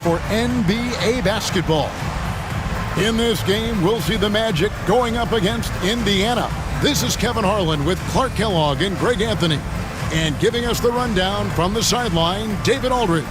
for NBA basketball. In this game, we'll see the Magic going up against Indiana. This is Kevin Harlan with Clark Kellogg and Greg Anthony. And giving us the rundown from the sideline, David Aldridge.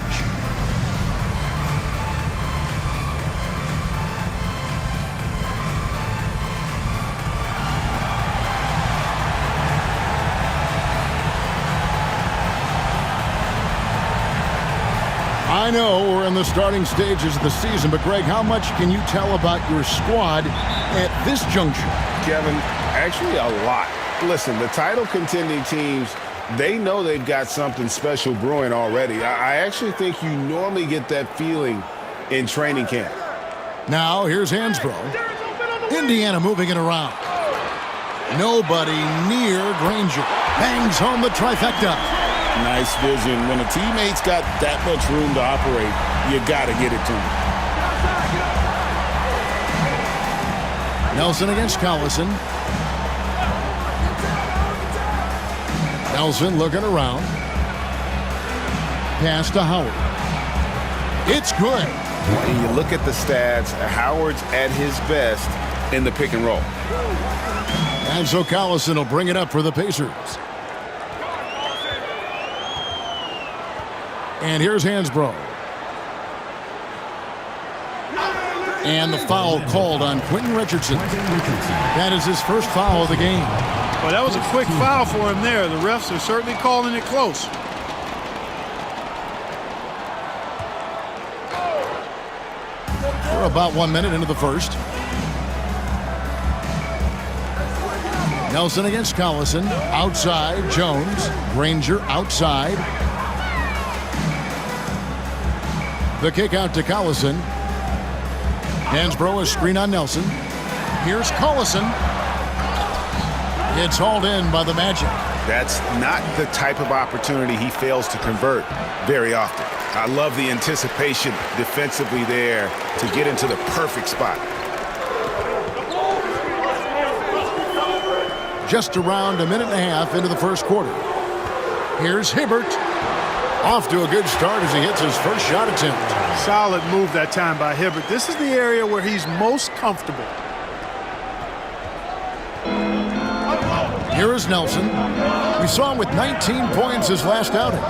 I know we're in the starting stages of the season, but Greg, how much can you tell about your squad at this juncture? Kevin, actually a lot. Listen, the title contending teams, they know they've got something special brewing already. I actually think you normally get that feeling in training camp. Now, here's Hansbrough. Indiana moving it around. Nobody near Granger. Bangs home the trifecta. Nice vision. When a teammate's got that much room to operate, you got to get it to him. Nelson against Collison. Nelson looking around. Pass to Howard. It's good. When you look at the stats, Howard's at his best in the pick and roll. And so Collison will bring it up for the Pacers. And here's Hansbrough. And the foul called on Quentin Richardson. That is his first foul of the game. Well, that was a quick foul for him there. The refs are certainly calling it close. We're about 1 minute into the first. Nelson against Collison. Outside, Jones. Granger outside. The kick out to Collison. Hansbrough, a screen on Nelson. Here's Collison. It's hauled in by the Magic. That's not the type of opportunity he fails to convert very often. I love the anticipation defensively there to get into the perfect spot. Just around a minute and a half into the first quarter. Here's Hibbert. Off to a good start as he hits his first shot attempt. Solid move that time by Hibbert. This is the area where he's most comfortable. Here is Nelson. We saw him with 19 points his last outing.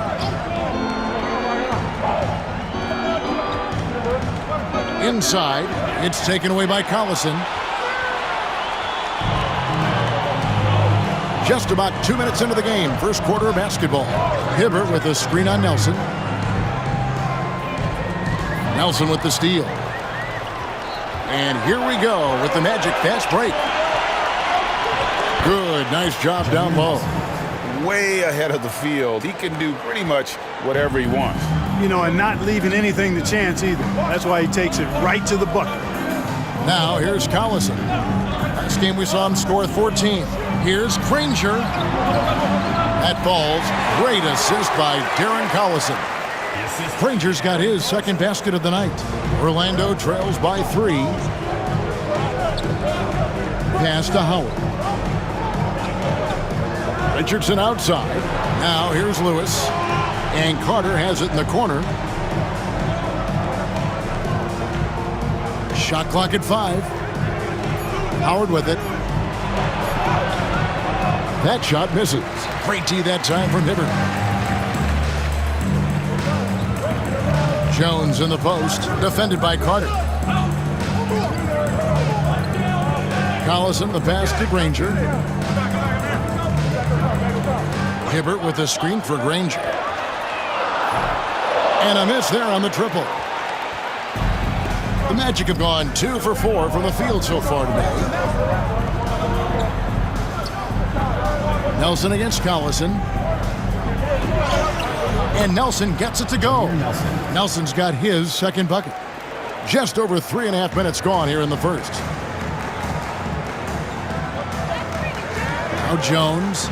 Inside, it's taken away by Collison. Just about 2 minutes into the game, first quarter of basketball. Hibbert with a screen on Nelson. Nelson with the steal. And here we go with the Magic fast break. Good, nice job down low. Way ahead of the field. He can do pretty much whatever he wants. You know, and not leaving anything to chance either. That's why he takes it right to the bucket. Now here's Collison. Last game we saw him score 14. Here's Granger. That falls. Great assist by Darren Collison. Granger's got his second basket of the night. Orlando trails by 3. Pass to Howard. Richardson outside. Now here's Lewis. And Carter has it in the corner. Shot clock at 5. Howard with it. That shot misses. Great tee that time from Hibbert. Jones in the post, defended by Carter. Collison, the pass to Granger. Hibbert with the screen for Granger. And a miss there on the triple. The Magic have gone 2 for 4 from the field so far today. Nelson against Collison. And Nelson gets it to go. Nelson's got his second bucket. Just over 3.5 minutes gone here in the first. Now Jones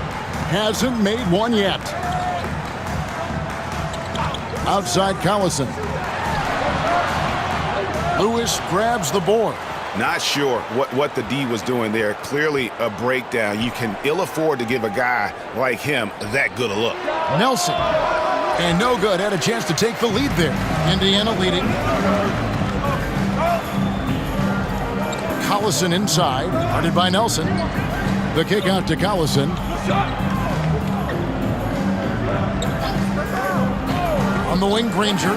hasn't made one yet. Outside Collison. Lewis grabs the board. Not sure what the D was doing there. Clearly a breakdown. You can ill afford to give a guy like him that good a look. Nelson. And no good. Had a chance to take the lead there. Indiana leading. Collison inside, guarded by Nelson. The kick out to Collison. On the wing, Granger.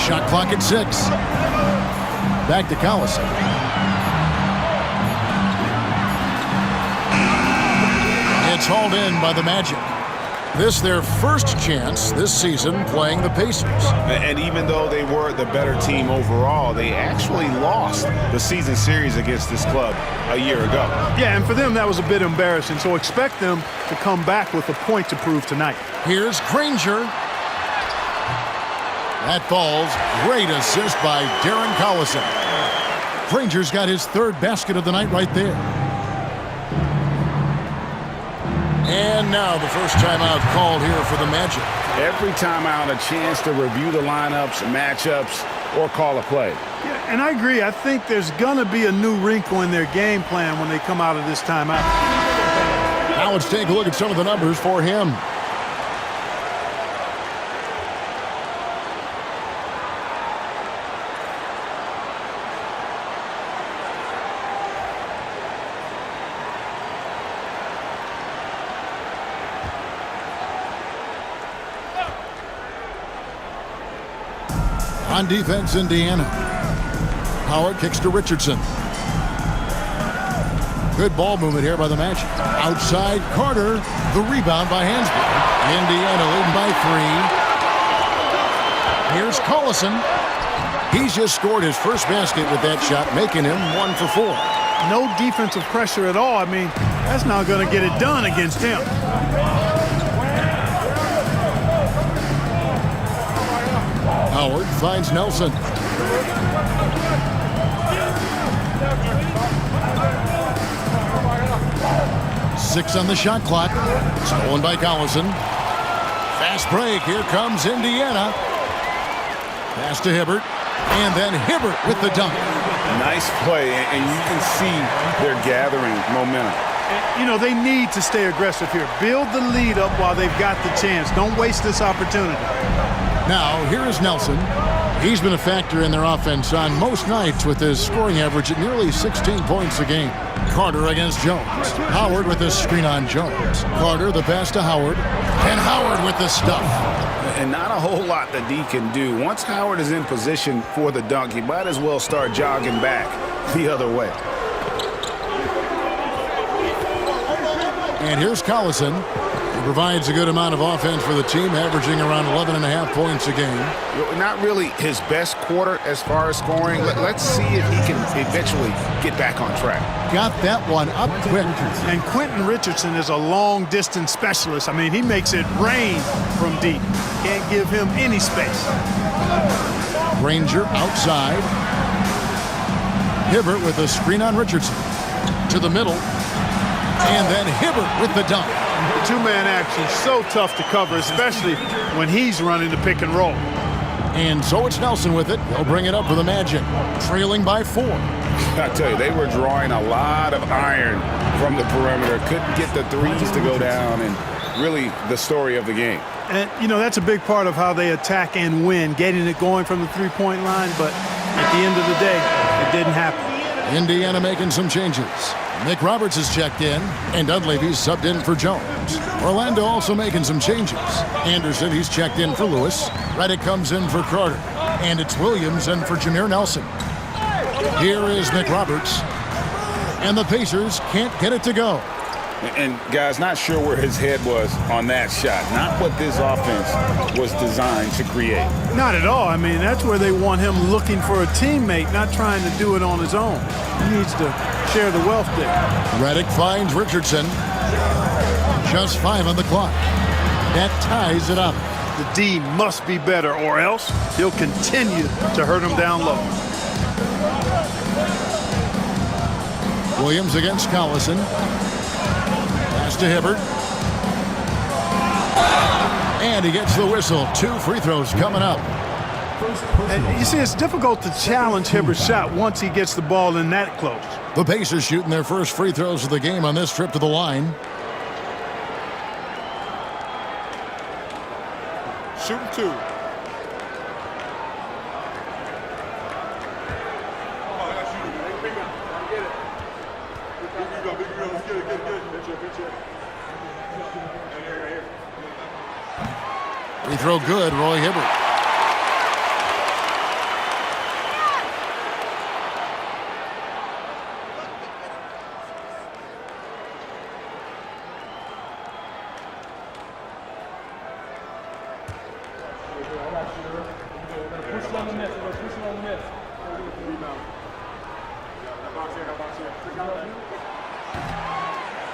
Shot clock at 6. Back to Collison. It's hauled in by the Magic. This their first chance this season playing the Pacers. And even though they were the better team overall, they actually lost the season series against this club a year ago. Yeah, and for them that was a bit embarrassing, so expect them to come back with a point to prove tonight. Here's Granger. That falls. Great assist by Darren Collison. Granger's got his third basket of the night right there. And now the first timeout called here for the Magic. Every timeout a chance to review the lineups, matchups, or call a play. Yeah, and I agree. I think there's going to be a new wrinkle in their game plan when they come out of this timeout. Now let's take a look at some of the numbers for him. On defense, Indiana. Howard kicks to Richardson. Good ball movement here by the Magic. Outside, Carter. The rebound by Hansberg. Indiana leading by 3. Here's Collison. He's just scored his first basket with that shot, making him 1 for 4. No defensive pressure at all. I mean, that's not going to get it done against him. Howard finds Nelson. Six on the shot clock. Stolen by Collison. Fast break. Here comes Indiana. Pass to Hibbert. And then Hibbert with the dunk. Nice play, and you can see they're gathering momentum. You know, they need to stay aggressive here. Build the lead up while they've got the chance. Don't waste this opportunity. Now, here is Nelson. He's been a factor in their offense on most nights with his scoring average at nearly 16 points a game. Carter against Jones. Howard with this screen on Jones. Carter, the pass to Howard. And Howard with the stuff. And not a whole lot that D can do. Once Howard is in position for the dunk, he might as well start jogging back the other way. And here's Collison. He provides a good amount of offense for the team, averaging around 11.5 points a game. Not really his best quarter as far as scoring. Let's see if he can eventually get back on track. Got that one up quick. And Quentin Richardson is a long-distance specialist. I mean, he makes it rain from deep. Can't give him any space. Granger outside. Hibbert with a screen on Richardson. To the middle. And then Hibbert with the dunk. Two-man action, so tough to cover, especially when he's running the pick and roll. And so it's Nelson with it. He'll bring it up for the Magic, trailing by 4. I tell you, they were drawing a lot of iron from the perimeter. Couldn't get the threes to go down, and really the story of the game. And, you know, that's a big part of how they attack and win, getting it going from the three-point line, but at the end of the day, it didn't happen. Indiana making some changes. Nick Roberts has checked in, and Dunleavy's subbed in for Jones. Orlando also making some changes. Anderson, he's checked in for Lewis. Reddick comes in for Carter. And it's Williams in for Jameer Nelson. Here is Nick Roberts. And the Pacers can't get it to go. And, guys, not sure where his head was on that shot. Not what this offense was designed to create. Not at all. I mean, that's where they want him looking for a teammate, not trying to do it on his own. He needs to share the wealth there. Reddick finds Richardson. Just 5 on the clock. That ties it up. The D must be better, or else he'll continue to hurt him down low. Williams against Collison. Pass to Hibbert. And he gets the whistle. 2 free throws coming up. And you see, it's difficult to challenge Hibbert's shot once he gets the ball in that close. The Pacers shooting their first free throws of the game on this trip to the line. Shooting 2. Free throw good, Roy Hibbert.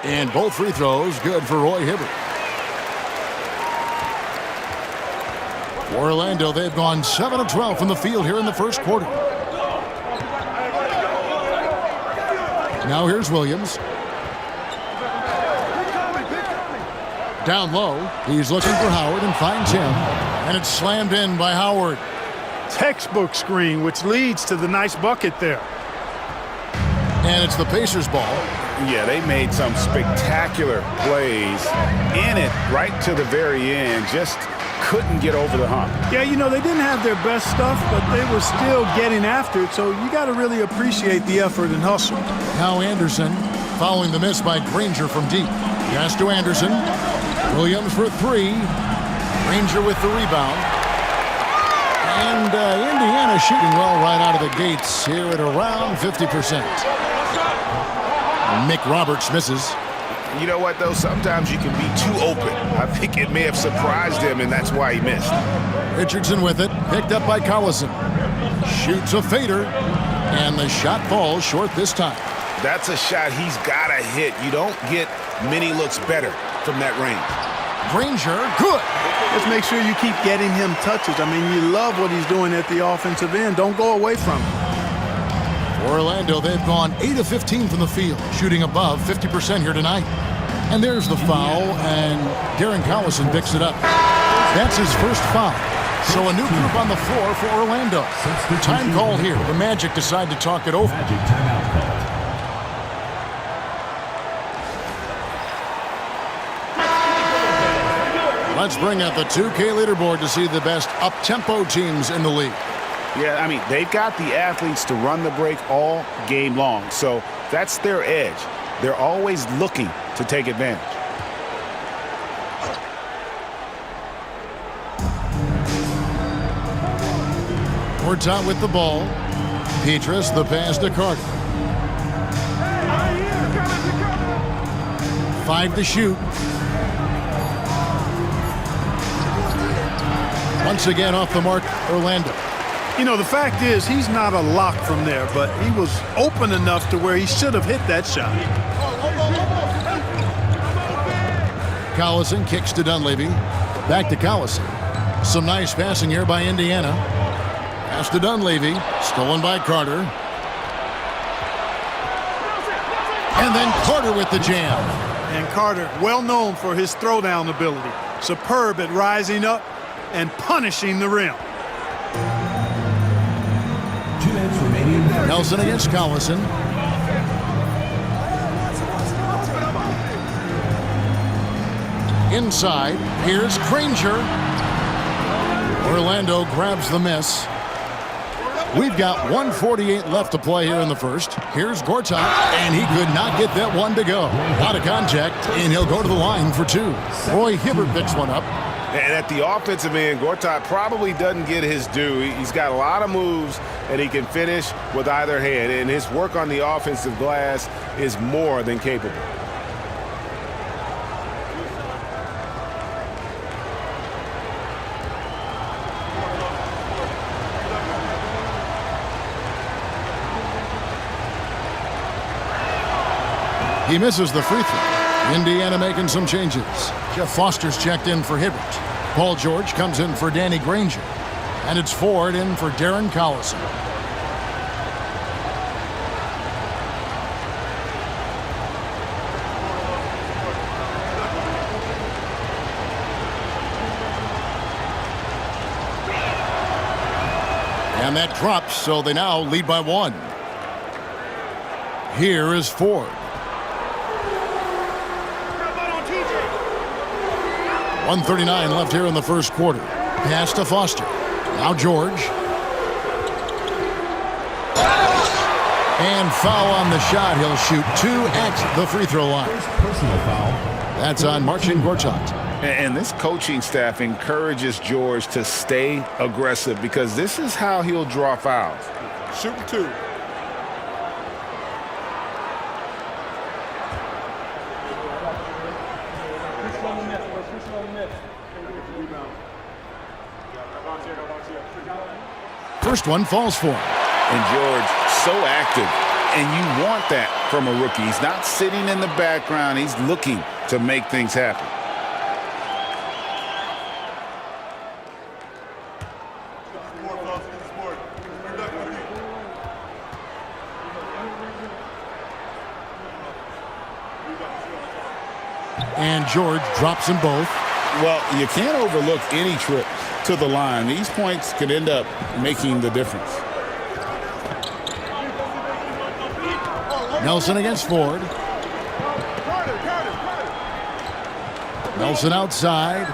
And both free throws good for Roy Hibbert. For Orlando, they've gone 7 of 12 from the field here in the first quarter. Now here's Williams. Down low, he's looking for Howard and finds him. And it's slammed in by Howard. Textbook screen, which leads to the nice bucket there. And it's the Pacers' ball. Yeah, they made some spectacular plays in it right to the very end. Just couldn't get over the hump. Yeah, you know, they didn't have their best stuff, but they were still getting after it, so you got to really appreciate the effort and hustle. Now Anderson following the miss by Granger from deep. Pass to Anderson. Williams for three. Granger with the rebound. And Indiana shooting well right out of the gates here at around 50%. Mick Roberts misses. You know what, though? Sometimes you can be too open. I think it may have surprised him, and that's why he missed. Richardson with it. Picked up by Collison. Shoots a fader. And the shot falls short this time. That's a shot he's got to hit. You don't get many looks better from that range. Granger, good. Just make sure you keep getting him touches. I mean, you love what he's doing at the offensive end. Don't go away from him. For Orlando, they've gone 8 of 15 from the field, shooting above 50% here tonight. And there's the foul, and Darren Collison picks it up. That's his first foul. So a new group on the floor for Orlando. Time call here. The Magic decide to talk it over. Let's bring out the 2K leaderboard to see the best up-tempo teams in the league. Yeah, I mean, they've got the athletes to run the break all game long. So that's their edge. They're always looking to take advantage. Gortat with the ball. Petrus, the pass to Carter. 5 to shoot. Once again off the mark, Orlando. You know, the fact is, he's not a lock from there, but he was open enough to where he should have hit that shot. Collison kicks to Dunleavy. Back to Collison. Some nice passing here by Indiana. Pass to Dunleavy. Stolen by Carter. And then Carter with the jam. And Carter, well known for his throwdown ability. Superb at rising up and punishing the rim. Nelson against Collison. Inside, here's Granger. Orlando grabs the miss. We've got 1:48 left to play here in the first. Here's Gortat, and he could not get that one to go. A lot of contact, and he'll go to the line for two. Roy Hibbert picks one up. And at the offensive end, Gortat probably doesn't get his due. He's got a lot of moves, and he can finish with either hand. And his work on the offensive glass is more than capable. He misses the free throw. Indiana making some changes. Jeff Foster's checked in for Hibbert. Paul George comes in for Danny Granger. And it's Ford in for Darren Collison. And that drops, so they now lead by 1. Here is Ford. 1:39 left here in the first quarter. Pass to Foster. Now George. And foul on the shot. He'll shoot 2 at the free throw line. Personal foul. That's on Marcin Gortat. And this coaching staff encourages George to stay aggressive because this is how he'll draw fouls. Shooting 2. First one falls for him. And George, so active. And you want that from a rookie. He's not sitting in the background. He's looking to make things happen. And George drops them both. Well, you can't overlook any trip to the line. These points could end up making the difference. Nelson against Ford. Nelson outside.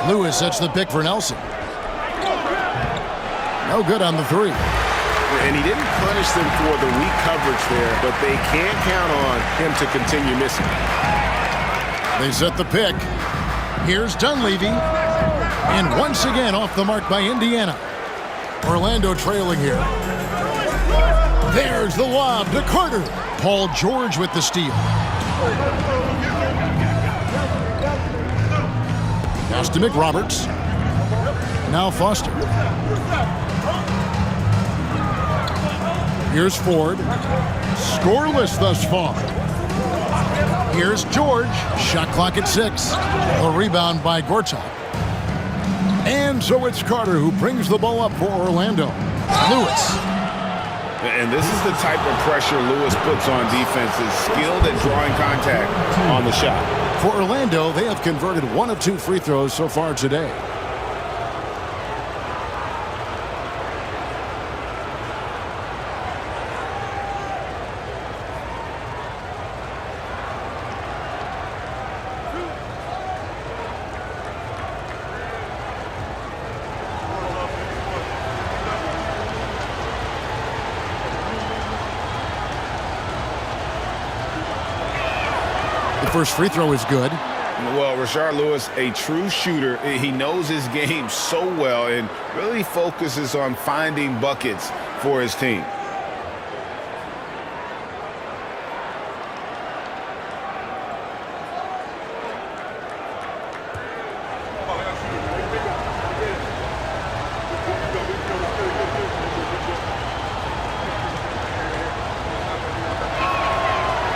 Lewis sets the pick for Nelson. No good on the 3. And he didn't punish them for the weak coverage there, but they can't count on him to continue missing. They set the pick. Here's Dunleavy. And once again off the mark by Indiana. Orlando trailing here. There's the lob to Carter. Paul George with the steal. Pass to McRoberts. Now Foster. Here's Ford. Scoreless thus far. Here's George. Shot clock at 6. A rebound by Gortat. And so it's Carter who brings the ball up for Orlando. Lewis. And this is the type of pressure Lewis puts on defenses, skilled at drawing contact on the shot. For Orlando, they have converted 1 of 2 free throws so far today. First free throw is good. Well, Rashard Lewis, a true shooter. He knows his game so well and really focuses on finding buckets for his team.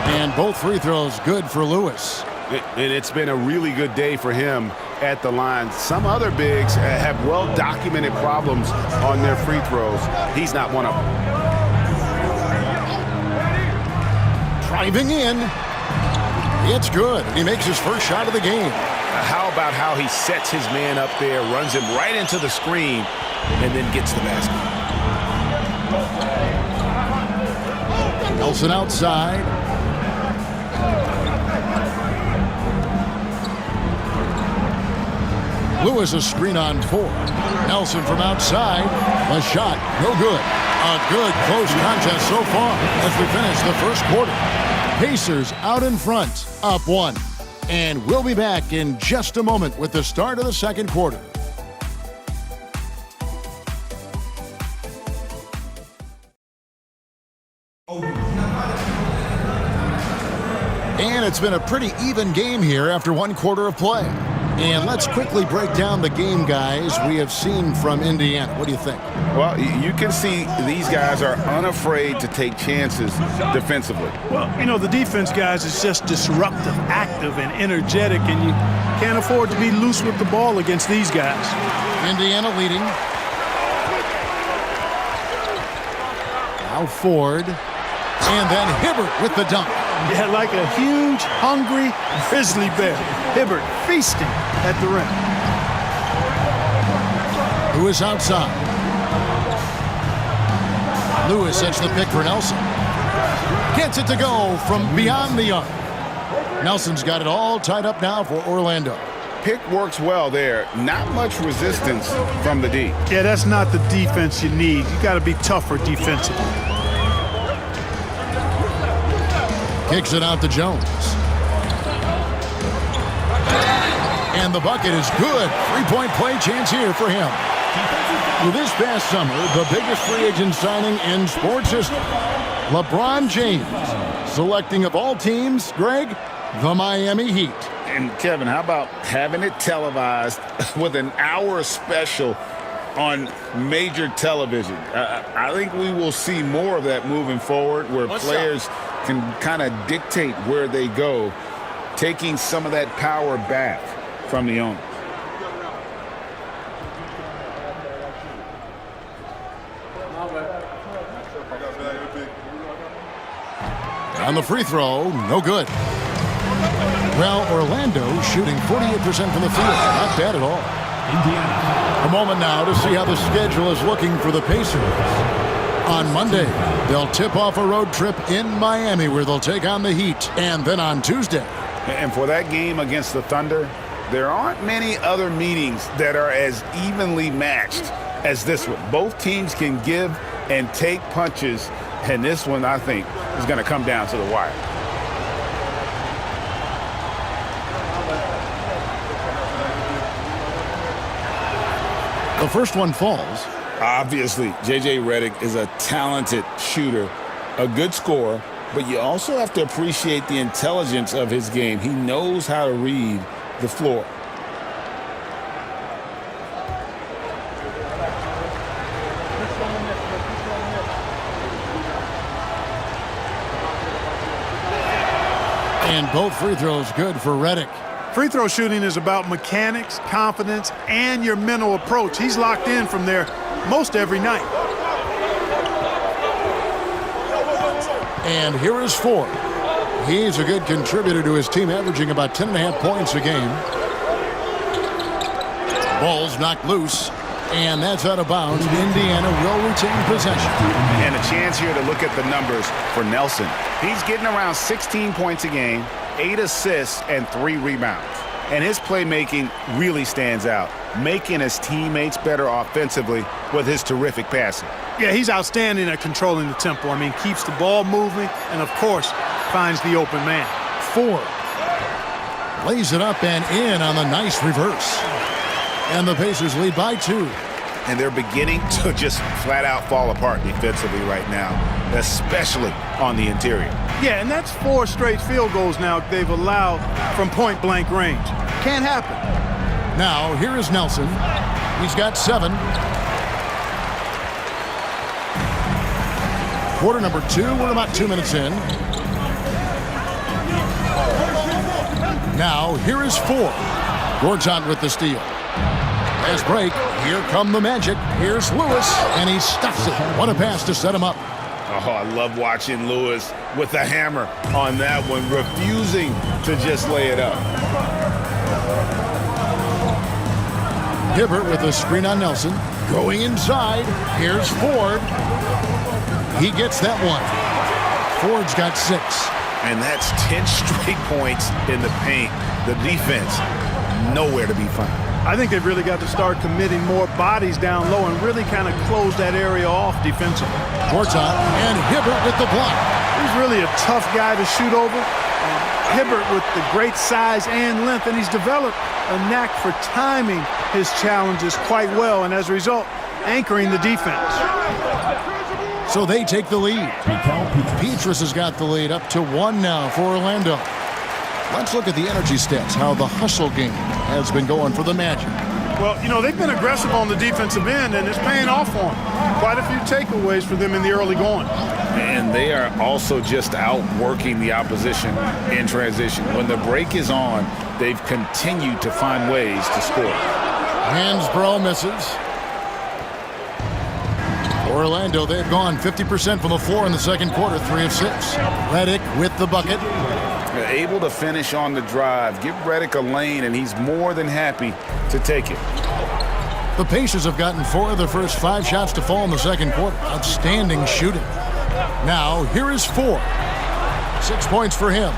And both free throws good for Lewis. And it's been a really good day for him at the line. Some other bigs have well-documented problems on their free throws. He's not one of them. Driving in. It's good. He makes his first shot of the game. How about how he sets his man up there, runs him right into the screen, and then gets the basket. Nelson outside. Lewis a screen on 4. Nelson from outside. A shot. No good. A good close contest so far as we finish the first quarter. Pacers out in front, up 1. And we'll be back in just a moment with the start of the second quarter. And it's been a pretty even game here after 1 quarter of play. And let's quickly break down the game, guys, we have seen from Indiana. What do you think? Well, you can see these guys are unafraid to take chances defensively. Well, you know, the defense, guys, is just disruptive, active, and energetic, and you can't afford to be loose with the ball against these guys. Indiana leading. Now Ford. And then Hibbert with the dunk. Yeah, like a huge, hungry grizzly bear. Hibbert feasting at the rim. Lewis outside. Lewis sets the pick for Nelson. Gets it to go from beyond the arc. Nelson's got it all tied up now for Orlando. Pick works well there. Not much resistance from the D. Yeah, that's not the defense you need. You got to be tougher defensively. Kicks it out to Jones. And the bucket is good. Three-point play chance here for him. This past summer, the biggest free agent signing in sports history, LeBron James, selecting of all teams, Greg, the Miami Heat. And Kevin, how about having it televised with an hour special on major television? I think we will see more of that moving forward, where players can kind of dictate where they go, taking some of that power back from the owner. On the free throw, no good. Well, Orlando shooting 48% from the field. Not bad at all. A moment now to see how the schedule is looking for the Pacers. On Monday, they'll tip off a road trip in Miami where they'll take on the Heat. And then on Tuesday. And for that game against the Thunder, there aren't many other meetings that are as evenly matched as this one. Both teams can give and take punches, and this one, I think, is going to come down to the wire. The first one falls. Obviously, J.J. Redick is a talented shooter, a good scorer, but you also have to appreciate the intelligence of his game. He knows how to read the floor. And both free throws good for Redick. Free throw shooting is about mechanics, confidence, and your mental approach. He's locked in from there most every night. And here is Ford. He's a good contributor to his team, averaging about 10.5 points a game. Ball's knocked loose, and that's out of bounds. Indiana will retain possession. And a chance here to look at the numbers for Nelson. He's getting around 16 points a game, 8 assists, and 3 rebounds. And his playmaking really stands out, making his teammates better offensively with his terrific passing. Yeah, he's outstanding at controlling the tempo. I mean, keeps the ball moving and, of course, finds the open man. Ford lays it up and in on the nice reverse. And the Pacers lead by 2. And they're beginning to just flat out fall apart defensively right now, especially on the interior. Yeah, and that's 4 straight field goals now they've allowed from point-blank range. Can't happen. Now, here is Nelson. He's got 7. Quarter number 2. We're about 2 minutes in. Now, here is Ford. Gortat with the steal. Pass break. Here come the Magic. Here's Lewis, and he stuffs it. What a pass to set him up. Oh, I love watching Lewis with the hammer on that one, refusing to just lay it up. Hibbert with a screen on Nelson. Going inside. Here's Ford. He gets that one. Ford's got 6. And that's 10 straight points in the paint. The defense, nowhere to be found. I think they've really got to start committing more bodies down low and really kind of close that area off defensively. Gortat and Hibbert with the block. He's really a tough guy to shoot over. Hibbert with the great size and length, and he's developed a knack for timing his challenges quite well, and as a result, anchoring the defense. So they take the lead. Petrus has got the lead up to 1 now for Orlando. Let's look at the energy stats, how the hustle game has been going for the Magic. Well, you know, they've been aggressive on the defensive end, and it's paying off for them. Quite a few takeaways for them in the early going. And they are also just outworking the opposition in transition. When the break is on, they've continued to find ways to score. Hansbrough misses. Orlando, they've gone 50% from the floor in the second quarter, 3 of 6. Redick with the bucket. Able to finish on the drive. Give Redick a lane, and he's more than happy to take it. The Pacers have gotten 4 of their first 5 shots to fall in the second quarter. Outstanding shooting. Now, here is Ford. 6 points for him.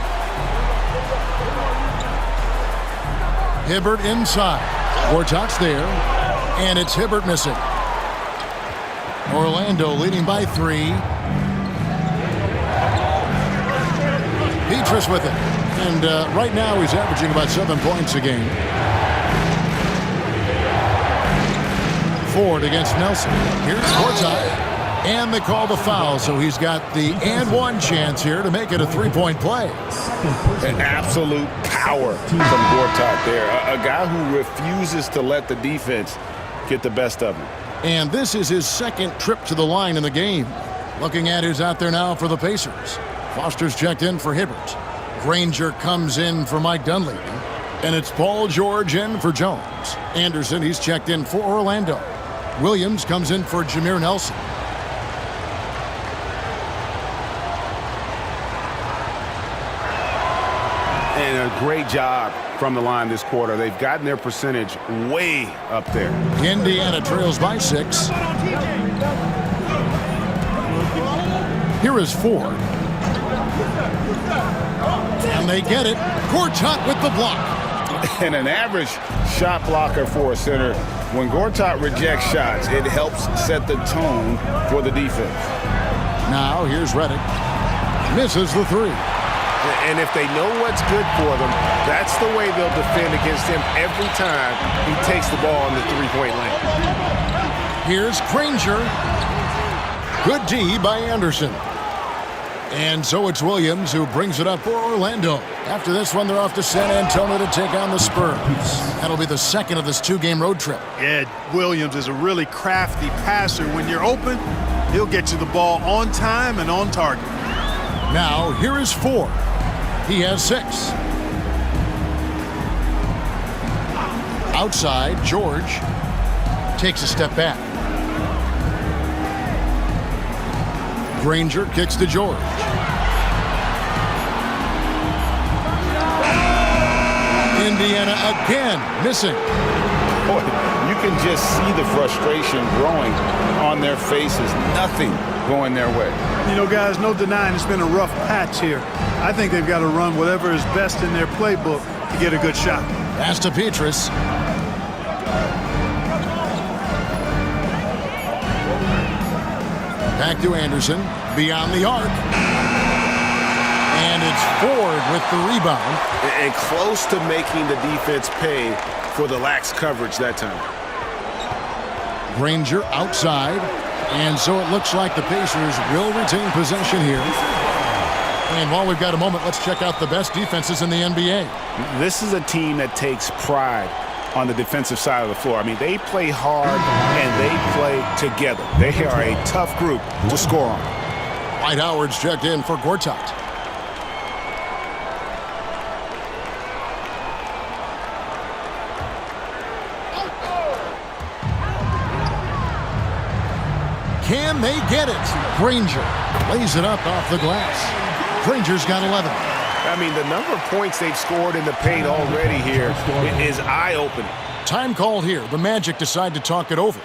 Hibbert inside. Gortat's there, and it's Hibbert missing. Orlando leading by 3. Petrus with it. And right now he's averaging about 7 points a game. Ford against Nelson. Here's Gortat. And they call the foul, so he's got the and one chance here to make it a three-point play. An absolute power from Gortat there. A guy who refuses to let the defense get the best of him. And this is his second trip to the line in the game. Looking at who's out there now for the Pacers. Foster's checked in for Hibbert. Granger comes in for Mike Dunleavy. And it's Paul George in for Jones. Anderson, he's checked in for Orlando. Williams comes in for Jameer Nelson. And a great job from the line this quarter. They've gotten their percentage way up there. Indiana trails by 6. Here is Ford. And they get it. Gortat with the block. And an average shot blocker for a center. When Gortat rejects shots, it helps set the tone for the defense. Now here's Redick. Misses the 3. And if they know what's good for them, that's the way they'll defend against him every time he takes the ball in the three-point lane. Here's Granger. Good D by Anderson. And so it's Williams who brings it up for Orlando. After this one, they're off to San Antonio to take on the Spurs. That'll be the second of this 2-game road trip. Yeah, Williams is a really crafty passer. When you're open, he'll get you the ball on time and on target. Now, here is Ford. He has 6. Outside, George takes a step back. Granger kicks to George. Indiana again missing. Boy, you can just see the frustration growing on their faces. Nothing going their way. You know, guys, no denying it's been a rough patch here. I think they've got to run whatever is best in their playbook to get a good shot. Pass to Petrus. Back to Anderson. Beyond the arc. And it's Ford with the rebound. And close to making the defense pay for the lax coverage that time. Granger outside. And so it looks like the Pacers will retain possession here. And while we've got a moment, let's check out the best defenses in the NBA. This is a team that takes pride on the defensive side of the floor. I mean, they play hard and they play together. They are a tough group to score on. Dwight Howard's checked in for Gortat. Can they get it? Granger lays it up off the glass. Granger's got 11. I mean, the number of points they've scored in the paint already here is eye-opening. Time called here. The Magic decide to talk it over.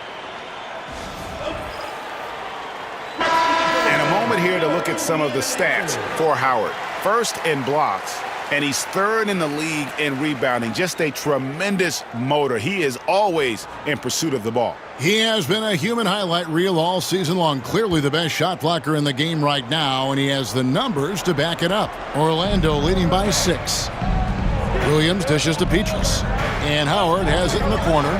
And a moment here to look at some of the stats for Howard. First in blocks, and he's third in the league in rebounding. Just a tremendous motor. He is always in pursuit of the ball. He has been a human highlight reel all season long. Clearly the best shot blocker in the game right now, and he has the numbers to back it up. Orlando leading by 6. Williams dishes to Petrus. And Howard has it in the corner.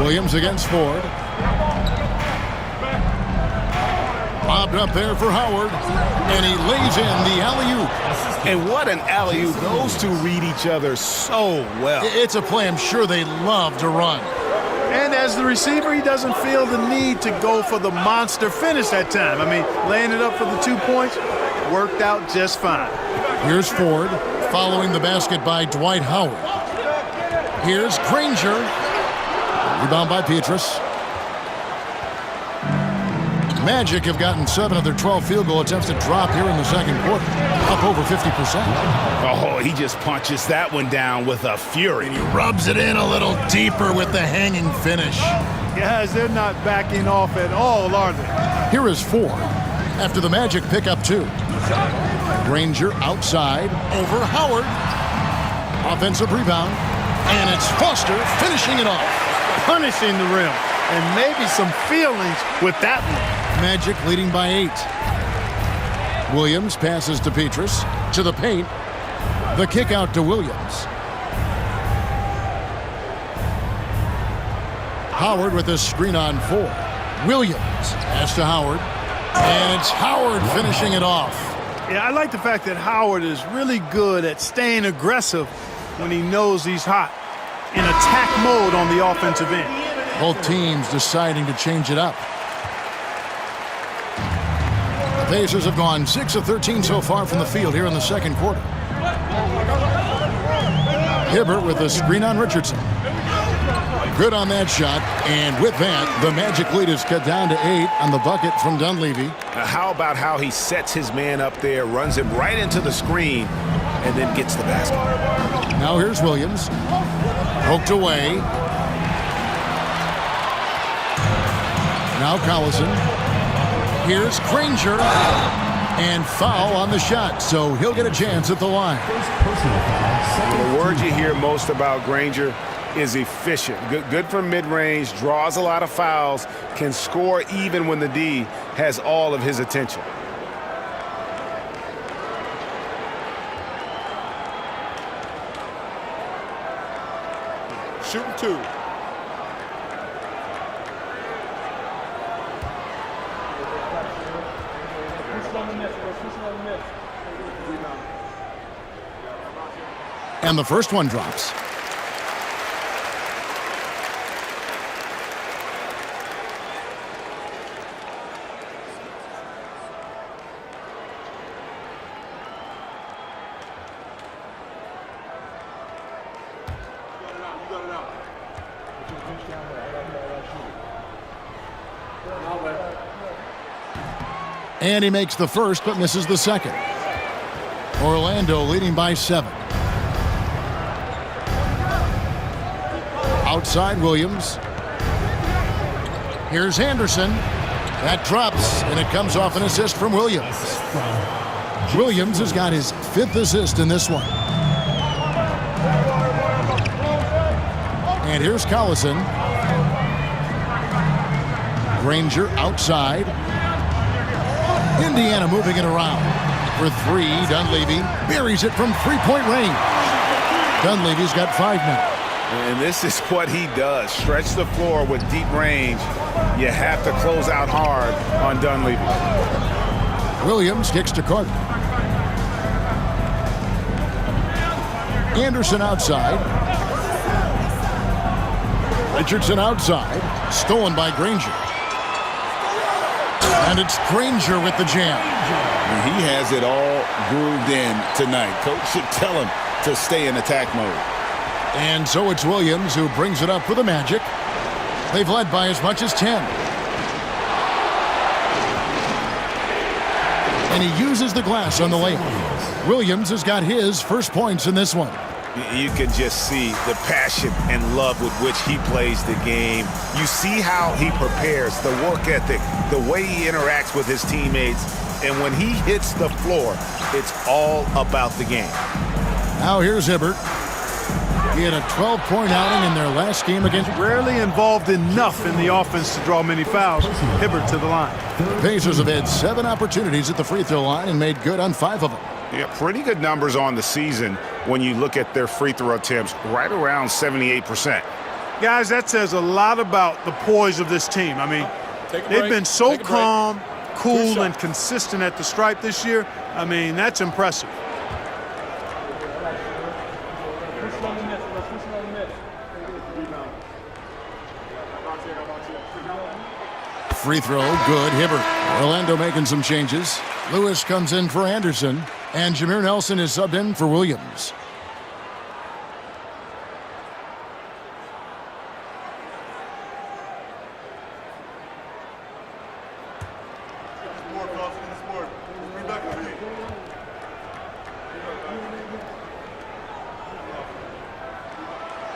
Williams against Ford. Lobbed up there for Howard. And he lays in the alley-oop. And what an alley-oop. Those two read each other so well. It's a play I'm sure they love to run. And as the receiver, he doesn't feel the need to go for the monster finish that time. I mean, laying it up for the 2 points worked out just fine. Here's Ford following the basket by Dwight Howard. Here's Granger. Rebound by Petrus. Magic have gotten 7 of their 12 field goal attempts to drop here in the second quarter. Up over 50%. Oh, he just punches that one down with a fury. He rubs it in a little deeper with the hanging finish. Guys, they're not backing off at all, are they? Here is Ford after the Magic pick up 2. Granger outside over Howard. Offensive rebound. And it's Foster finishing it off. Punishing the rim. And maybe some feelings with that one. Magic leading by 8. Williams passes to Petrus. To the paint. The kick out to Williams. Howard with a screen on 4. Williams pass to Howard. And it's Howard finishing it off. Yeah, I like the fact that Howard is really good at staying aggressive when he knows he's hot. In attack mode on the offensive end. Both teams deciding to change it up. The Pacers have gone 6 of 13 so far from the field here in the second quarter. Hibbert with a screen on Richardson. Good on that shot, and with that, the Magic lead is cut down to 8 on the bucket from Dunleavy. How about how he sets his man up there, runs him right into the screen, and then gets the basket. Now here's Williams. Poked away. Now Collison. Here's Granger. And foul on the shot, so he'll get a chance at the line. The word you hear most about Granger is efficient. Good from mid-range, draws a lot of fouls, can score even when the D has all of his attention. Shooting 2. And the first one drops. And he makes the first, but misses the second. Orlando leading by 7. Outside Williams. Here's Anderson. That drops, and it comes off an assist from Williams. Williams has got his 5th assist in this one. And here's Collison. Granger outside. Indiana moving it around. For 3, Dunleavy buries it from 3-point range. Dunleavy's got 5 now. And this is what he does. Stretch the floor with deep range. You have to close out hard on Dunleavy. Williams kicks to Carter. Anderson outside. Richardson outside. Stolen by Granger. And it's Granger with the jam. And he has it all grooved in tonight. Coach should tell him to stay in attack mode. And so it's Williams who brings it up for the Magic. They've led by as much as 10. And he uses the glass on the layup. Williams has got his first points in this one. You can just see the passion and love with which he plays the game. You see how he prepares, the work ethic, the way he interacts with his teammates. And when he hits the floor, it's all about the game. Now here's Hibbert. He had a 12-point outing in their last game against. Rarely involved enough in the offense to draw many fouls. Hibbert to the line. The Pacers have had 7 opportunities at the free throw line and made good on 5 of them. Yeah, pretty good numbers on the season when you look at their free throw attempts, right around 78%. Guys, that says a lot about the poise of this team. I mean, they've been so calm, cool, and consistent at the stripe this year. I mean, that's impressive. Free throw, good. Hibbert. Orlando making some changes. Lewis comes in for Anderson, and Jameer Nelson is subbed in for Williams.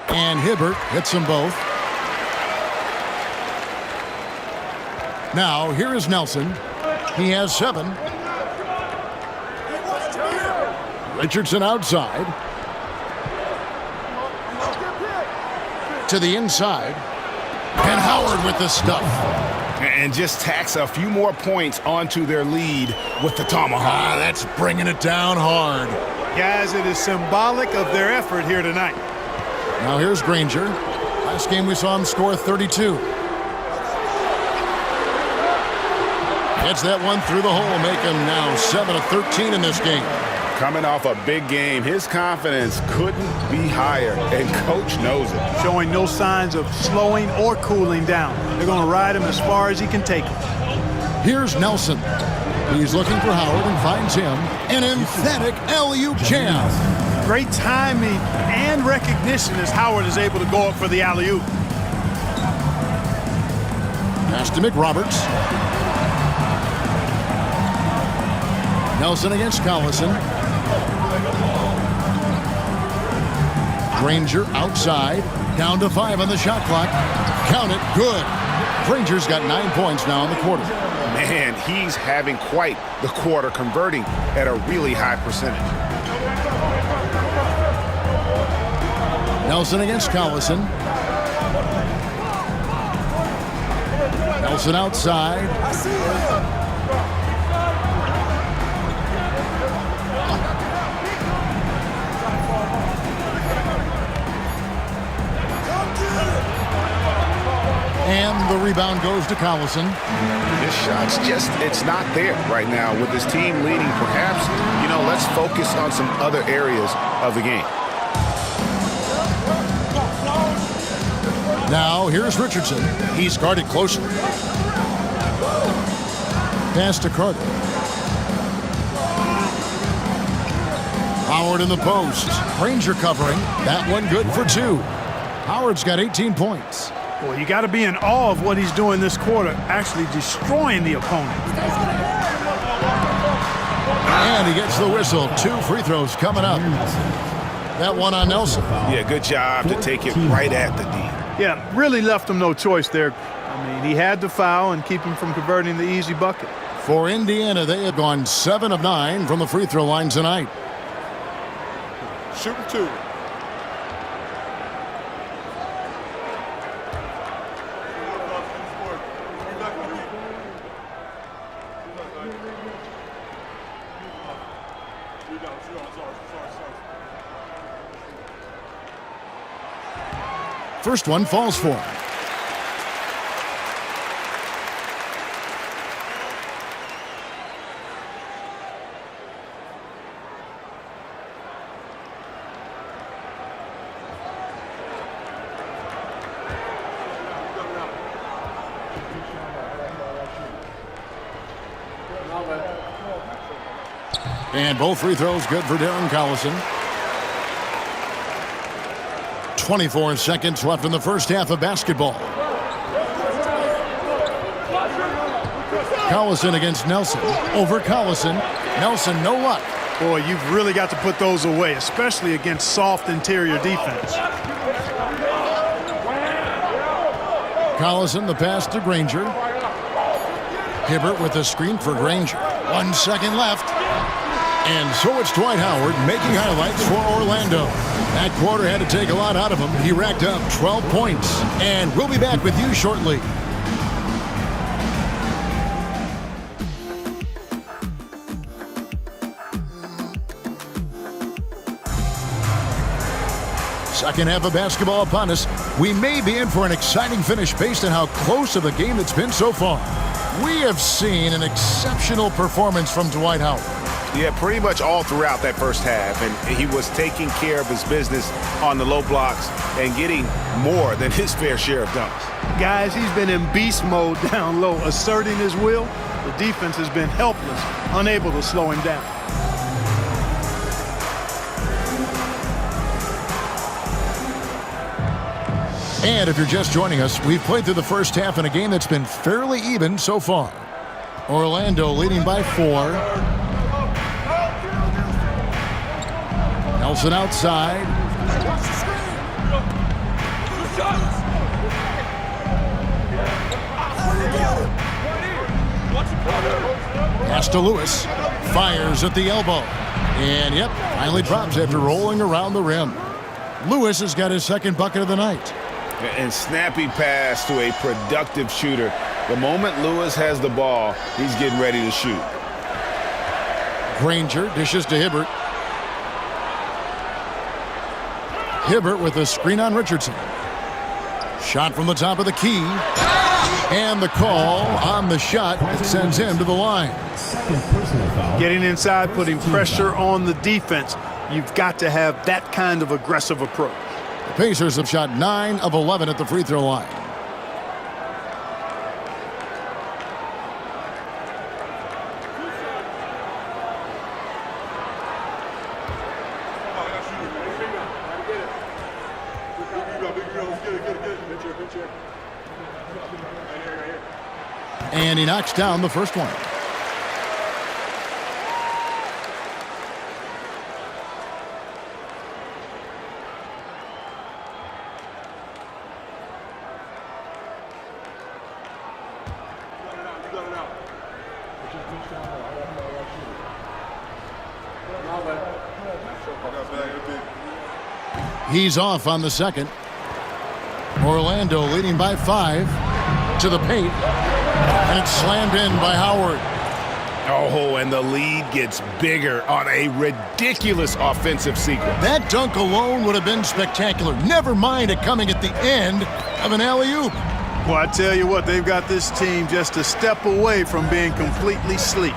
And Hibbert hits them both. Now, here is Nelson. He has 7. Richardson outside. To the inside. And Howard with the stuff. And just tacks a few more points onto their lead with the tomahawk. That's bringing it down hard. Guys, it is symbolic of their effort here tonight. Now here's Granger. Last game we saw him score 32. Gets that one through the hole, make him now 7 of 13 in this game. Coming off a big game, his confidence couldn't be higher, and Coach knows it. Showing no signs of slowing or cooling down. They're going to ride him as far as he can take him. Here's Nelson. He's looking for Howard and finds him. An emphatic alley-oop jam. Great timing and recognition as Howard is able to go up for the alley-oop. Pass to McRoberts. Nelson against Collison. Granger outside. Down to 5 on the shot clock. Count it. Good. Granger's got 9 points now in the quarter. Man, he's having quite the quarter, converting at a really high percentage. Nelson against Collison. Nelson outside. And the rebound goes to Collison. This shot's just, it's not there right now. With his team leading, perhaps, let's focus on some other areas of the game. Now, here's Richardson. He's guarded closely. Pass to Carter. Howard in the post. Granger covering. That one good for 2. Howard's got 18 points. Boy, you got to be in awe of what he's doing this quarter, actually destroying the opponent. And he gets the whistle. 2 free throws coming up. That one on Nelson. Yeah, good job to take it right at the D. Yeah, really left him no choice there. I mean, he had to foul and keep him from converting the easy bucket. For Indiana, they have gone 7 of 9 from the free throw line tonight. Shooting 2. First one falls for him. And both free throws good for Darren Collison. 24 seconds left in the first half of basketball. Collison against Nelson. Over Collison. Nelson, no luck. Boy, you've really got to put those away, especially against soft interior defense. Collison, the pass to Granger. Hibbert with the screen for Granger. 1 second left. And so it's Dwight Howard making highlights for Orlando. That quarter had to take a lot out of him. He racked up 12 points. And we'll be back with you shortly. Second half of basketball upon us. We may be in for an exciting finish based on how close of a game it's been so far. We have seen an exceptional performance from Dwight Howard. Yeah, pretty much all throughout that first half, and he was taking care of his business on the low blocks and getting more than his fair share of dunks. Guys, he's been in beast mode down low, asserting his will. The defense has been helpless, unable to slow him down. And if you're just joining us, we've played through the first half in a game that's been fairly even so far. Orlando leading by 4. Nelson outside. Pass to Lewis. Fires at the elbow. And yep, finally drops after rolling around the rim. Lewis has got his second bucket of the night. And snappy pass to a productive shooter The moment Lewis has the ball, he's getting ready to shoot. Granger dishes to Hibbert. Hibbert with a screen on Richardson. Shot from the top of the key. And the call on the shot that sends him to the line. Getting inside, putting pressure on the defense. You've got to have that kind of aggressive approach. The Pacers have shot 9 of 11 at the free throw line. And he knocks down the first one. He's off on the second. Orlando leading by 5 to the paint. And it's slammed in by Howard. Oh, and the lead gets bigger on a ridiculous offensive sequence. That dunk alone would have been spectacular. Never mind it coming at the end of an alley-oop. Well, I tell you what, they've got this team just a step away from being completely asleep.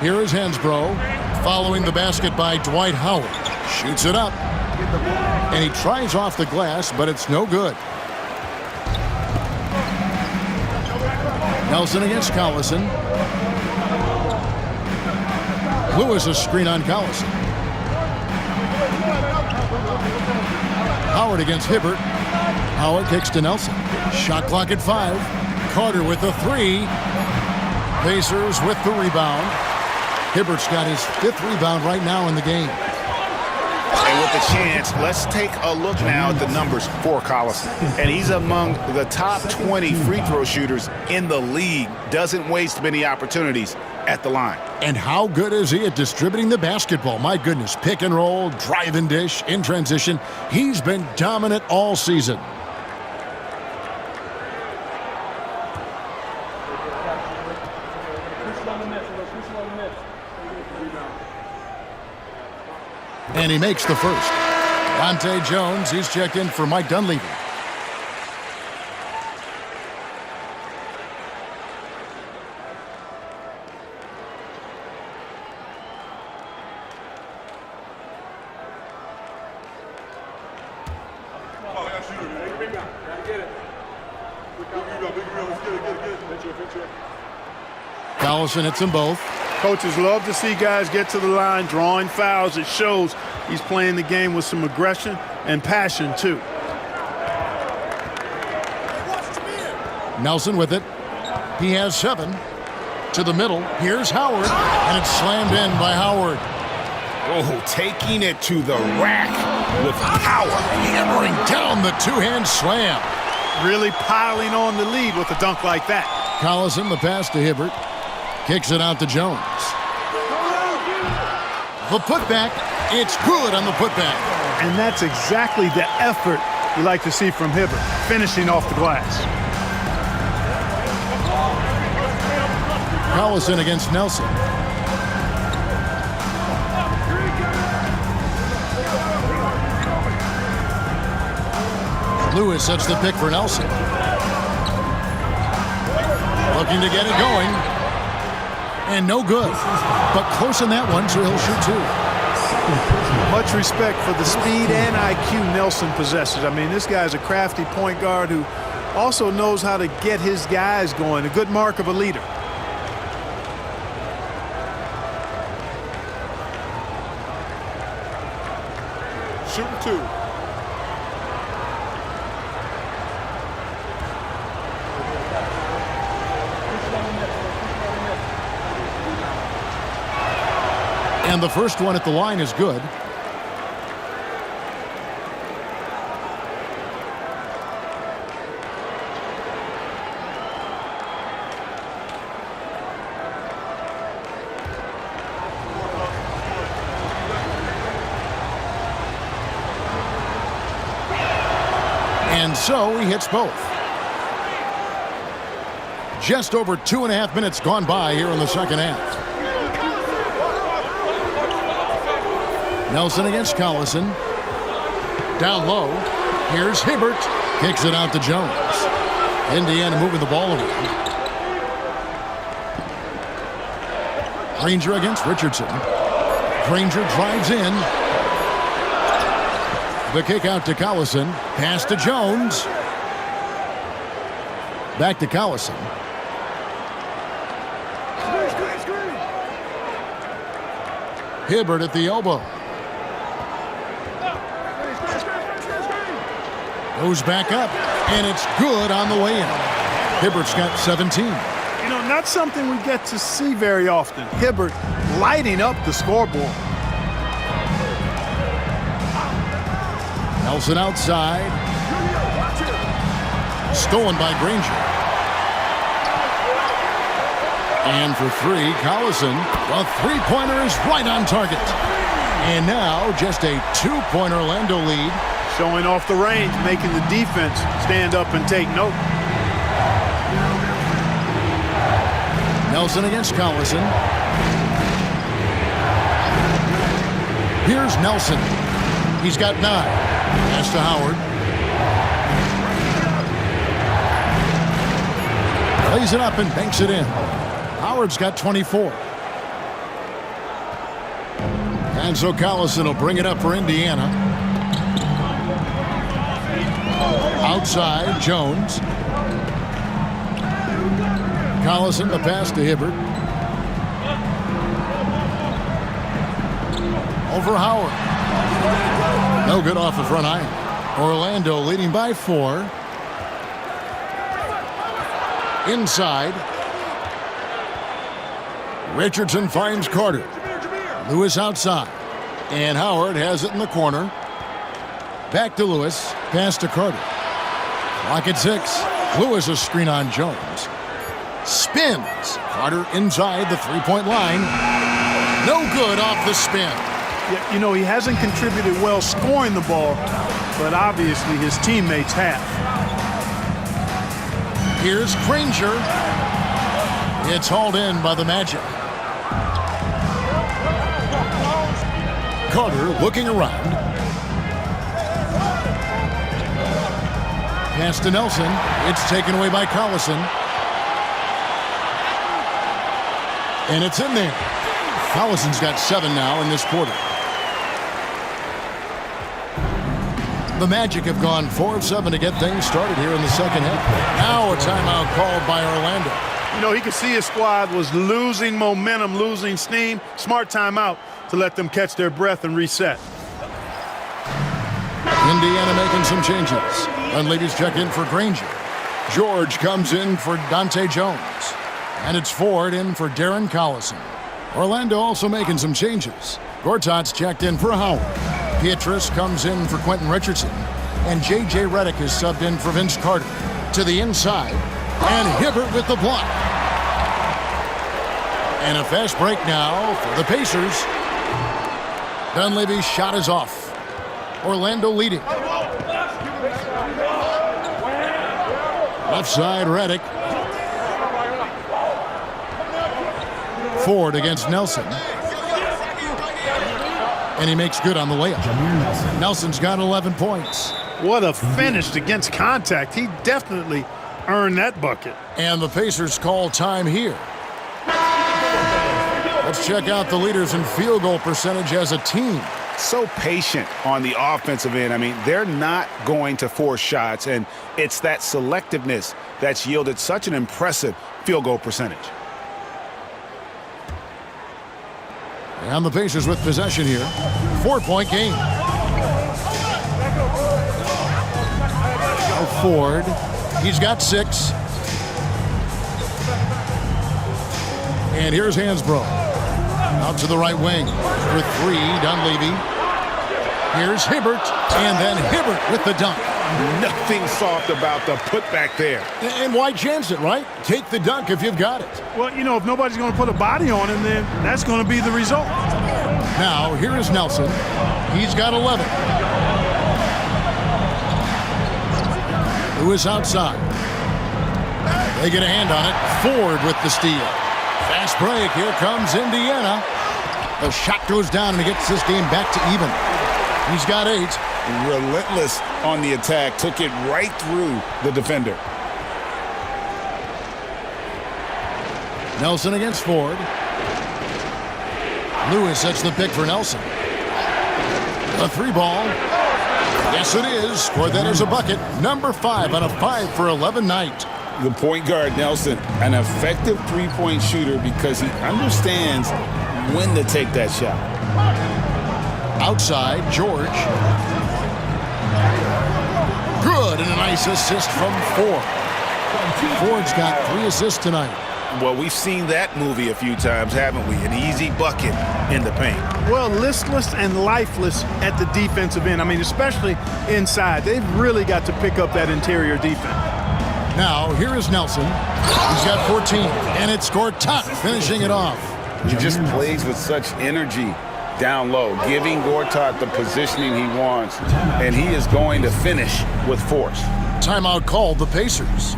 Here is Hansbrough following the basket by Dwight Howard. Shoots it up. And he tries off the glass, but it's no good. Nelson against Collison. Lewis a screen on Collison. Howard against Hibbert. Howard kicks to Nelson. Shot clock at 5. Carter with the 3. Pacers with the rebound. Hibbert's got his 5th rebound right now in the game. And with the chance, let's take a look now at the numbers for Collison. And he's among the top 20 free throw shooters in the league. Doesn't waste many opportunities at the line. And how good is he at distributing the basketball? My goodness, pick and roll, drive and dish, in transition. He's been dominant all season. And he makes the first. Dante Jones, he's checked in for Mike Dunleavy. Collison hits them both. Coaches love to see guys get to the line, drawing fouls. It shows he's playing the game with some aggression and passion, too. Nelson with it. He has 7. To the middle. Here's Howard. And it's slammed in by Howard. Oh, taking it to the rack with power. Hammering down the two-hand slam. Really piling on the lead with a dunk like that. Collison, the pass to Hibbert. Kicks it out to Jones. The putback, it's good on the putback. And that's exactly the effort you like to see from Hibbert, finishing off the glass. Collison against Nelson. Lewis sets the pick for Nelson. Looking to get it going. And no good. But close in that one, so he'll shoot 2. Much respect for the speed and IQ Nelson possesses. I mean, this guy's a crafty point guard who also knows how to get his guys going. A good mark of a leader. Shooting 2. And the first one at the line is good. And so he hits both. Just over 2.5 minutes gone by here in the second half. Nelson against Collison. Down low. Here's Hibbert. Kicks it out to Jones. Indiana moving the ball around. Granger against Richardson. Granger drives in. The kick out to Collison. Pass to Jones. Back to Collison. Hibbert at the elbow. Goes back up, and it's good on the way in. Hibbert's got 17. You know, not something we get to see very often. Hibbert lighting up the scoreboard. Nelson outside. Stolen by Granger. And for three, Collison. The three-pointer is right on target. And now just a two-point Orlando lead. Showing off the range, making the defense stand up and take note. Nelson against Collison. Here's Nelson. He's got 9. Pass to Howard. Lays it up and banks it in. Howard's got 24. And so Collison will bring it up for Indiana. Outside, Jones. Collison, the pass to Hibbert. Over Howard. No good off the front iron. Orlando leading by 4. Inside. Richardson finds Carter. Lewis outside. And Howard has it in the corner. Back to Lewis. Pass to Carter. Clock at 6. Lewis a screen on Jones. Spins. Carter inside the three-point line. No good off the spin. Yeah, you know, he hasn't contributed well scoring the ball, but obviously his teammates have. Here's Granger. It's hauled in by the Magic. Carter looking around. Pass to Nelson. It's taken away by Collison. And it's in there. Collison's got 7 now in this quarter. The Magic have gone 4 of 7 to get things started here in the second half. Now a timeout called by Orlando. You know, he could see his squad was losing momentum, losing steam. Smart timeout to let them catch their breath and reset. Indiana making some changes. And ladies check in for Granger. George comes in for Dante Jones. And it's Ford in for Darren Collison. Orlando also making some changes. Gortat's checked in for Howard. Pietrus comes in for Quentin Richardson. And J.J. Redick is subbed in for Vince Carter. To the inside. And Hibbert with the block. And a fast break now for the Pacers. Dunleavy's shot is off. Orlando leading. Left side, Redick. Ford against Nelson. And he makes good on the layup. Nelson's got 11 points. What a finish against contact. He definitely earned that bucket. And the Pacers call time here. Let's check out the leaders in field goal percentage as a team. So patient on the offensive end. I mean, they're not going to force shots, and it's that selectiveness that's yielded such an impressive field goal percentage. And the Pacers with possession here. 4-point game. Now Ford. He's got 6. And here's Hansbrough. Out to the right wing for 3, Dunleavy. Here's Hibbert, and then Hibbert with the dunk. Nothing soft about the putback there. And why chance it, right? Take the dunk if you've got it. Well, you know, if nobody's going to put a body on him, then that's going to be the result. Now, here is Nelson. He's got 11. Lewis outside. They get a hand on it. Ford with the steal. Fast break. Here comes Indiana. The shot goes down, and he gets this game back to even. He's got 8. Relentless on the attack. Took it right through the defender. Nelson against Ford. Lewis sets the pick for Nelson. A 3-ball. Yes, it is. For that is a bucket. Number 5 on a 5 for 11 night. The point guard, Nelson, an effective three-point shooter because he understands when to take that shot. Outside, George. Good, and a nice assist from Ford. Ford's got 3 assists tonight. Well, we've seen that movie a few times, haven't we? An easy bucket in the paint. Well, listless and lifeless at the defensive end. I mean, especially inside. They've really got to pick up that interior defense. Now, here is Nelson. He's got 14, and it's Gortat finishing it off. He just plays with such energy down low, giving Gortat the positioning he wants, and he is going to finish with force. Timeout called, the Pacers.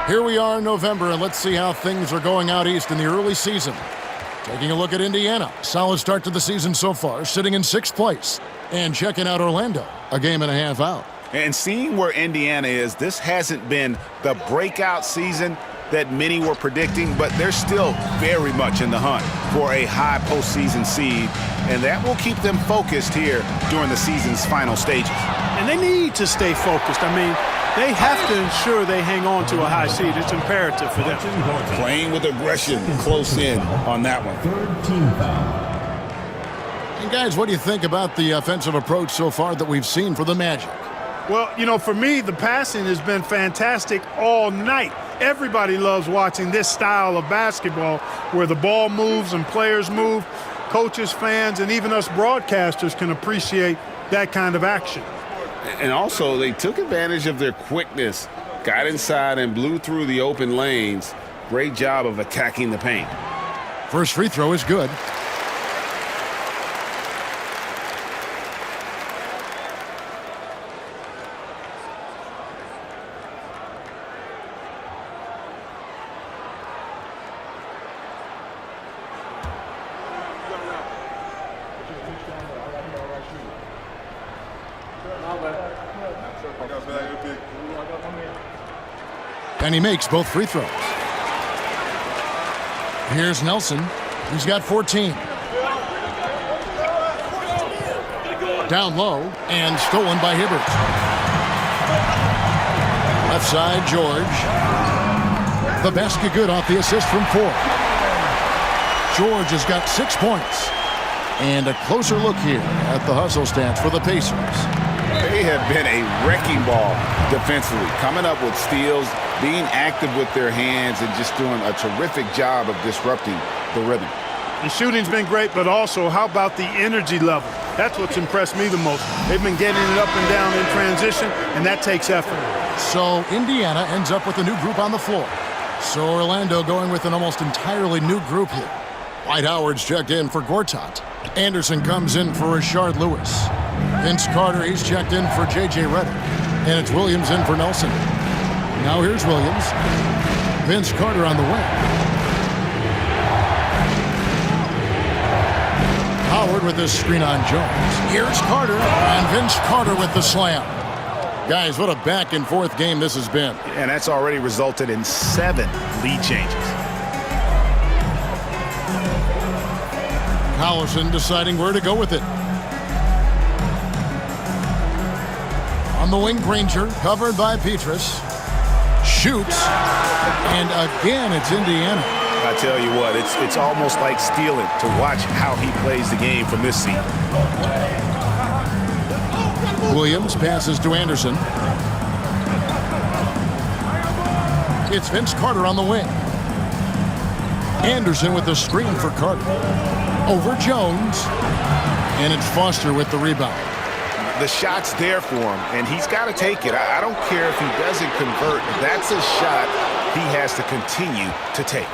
Here we are in November, and let's see how things are going out east in the early season. Taking a look at Indiana. Solid start to the season so far, sitting in 6th place. And checking out Orlando, a game and a half out. And seeing where Indiana is, this hasn't been the breakout season that many were predicting, but they're still very much in the hunt for a high postseason seed, and that will keep them focused here during the season's final stages. And they need to stay focused. I mean, they have to ensure they hang on to a high seed. It's imperative for them. Playing with aggression close in on that one. And guys, what do you think about the offensive approach so far that we've seen for the Magic? Well, you know, for me, the passing has been fantastic all night. Everybody loves watching this style of basketball where the ball moves and players move. Coaches, fans, and even us broadcasters can appreciate that kind of action. And also, they took advantage of their quickness, got inside and blew through the open lanes. Great job of attacking the paint. First free throw is good. And he makes both free throws. Here's Nelson. He's got 14. Down low and stolen by Hibbert. Left side, George. The basket good off the assist from Ford. George has got 6 points. And a closer look here at the hustle stats for the Pacers. They have been a wrecking ball defensively, coming up with steals, being active with their hands, and just doing a terrific job of disrupting the rhythm. The shooting's been great, but also how about the energy level? That's what's impressed me the most. They've been getting it up and down in transition, and that takes effort. So Indiana ends up with a new group on the floor. So Orlando going with an almost entirely new group here. Dwight Howard's checked in for Gortat. Anderson comes in for Rashard Lewis. Vince Carter, he's checked in for J.J. Redick. And it's Williams in for Nelson. Now here's Williams. Vince Carter on the wing. Howard with this screen on Jones. Here's Carter, and Vince Carter with the slam. Guys, what a back-and-forth game this has been. And that's already resulted in 7 lead changes. Collison deciding where to go with it. On the wing, Granger, covered by Petrus. Shoots, and again, it's Indiana. I tell you what, it's almost like stealing to watch how he plays the game from this seat. Williams passes to Anderson. It's Vince Carter on the wing. Anderson with the screen for Carter. Over Jones. And it's Foster with the rebound. The shot's there for him, and he's got to take it. I don't care if he doesn't convert. That's a shot he has to continue to take.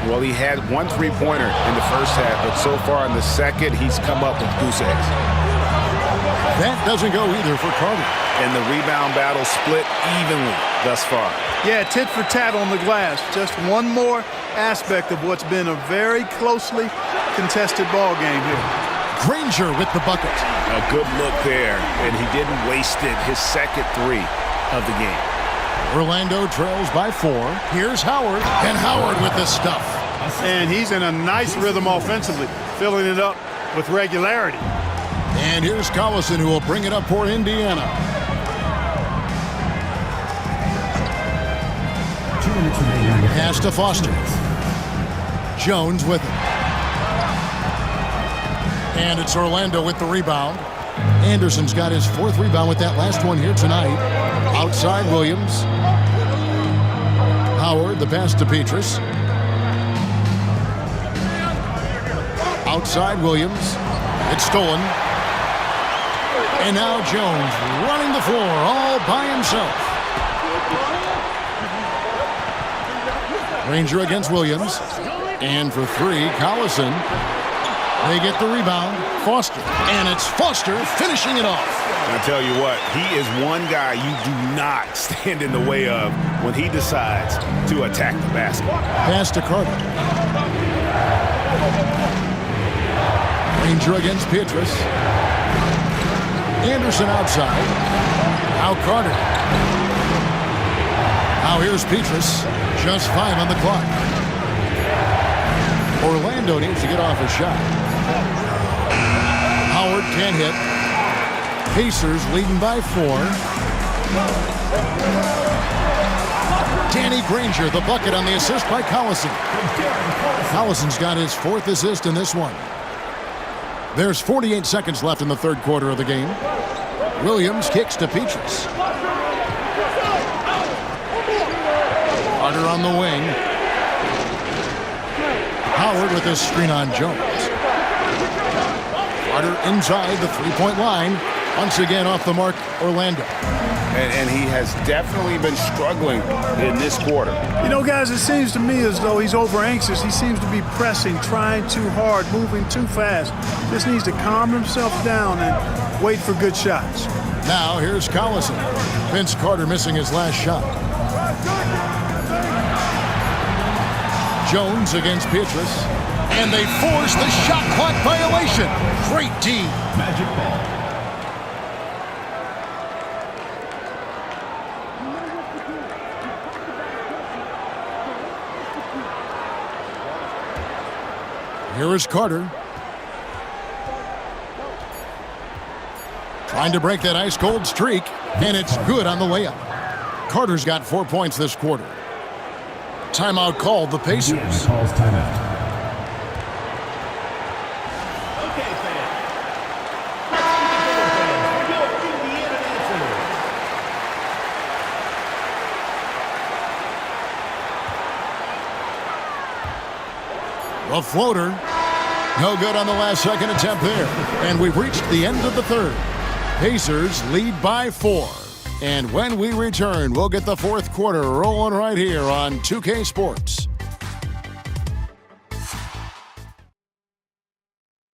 Well, he had 1 3-pointer in the first half, but so far in the second, he's come up with goose eggs. That doesn't go either for Carter. And the rebound battle split evenly thus far. Yeah, tit for tat on the glass. Just one more aspect of what's been a very closely contested ball game here. Granger with the bucket. A good look there, and he didn't waste it. His second three of the game. Orlando trails by 4. Here's Howard, and Howard with the stuff. And he's in a nice rhythm offensively, filling it up with regularity. And here's Collison, who will bring it up for Indiana. Pass to Foster. Jones with it. And it's Orlando with the rebound. Anderson's got his 4th rebound with that last one here tonight. Outside Williams. Howard, the pass to Petrus. Outside Williams. It's stolen. And now Jones running the floor all by himself. Granger against Williams. And for 3, Collison. They get the rebound. Foster. And it's Foster finishing it off. I tell you what, he is one guy you do not stand in the way of when he decides to attack the basket. Pass to Carter. Granger against Petrus. Anderson outside. Now Carter. Now here's Petrus. Just 5 on the clock. Orlando needs to get off a shot. Howard can't hit. Pacers leading by 4. Danny Granger, the bucket on the assist by Collison. Collison's got his 4th assist in this one. There's 48 seconds left in the 3rd quarter of the game. Williams kicks to Petrus. Carter on the wing. Howard with his screen on Jones. Carter inside the 3-point line. Once again off the mark, Orlando. And he has definitely been struggling in this quarter. You know, guys, it seems to me as though he's over anxious. He seems to be pressing, trying too hard, moving too fast. Just needs to calm himself down and wait for good shots. Now here's Collison. Vince Carter missing his last shot. Jones against Petrus. And they force the shot clock violation. Great D. Magic ball. Here is Carter. Trying to break that ice-cold streak, and it's good on the layup. Carter's got 4 points this quarter. Timeout called the Pacers. Calls timeout. A floater. No good on the last second attempt there. And we've reached the end of the 3rd. Pacers lead by 4. And when we return, we'll get the 4th quarter rolling right here on 2K Sports.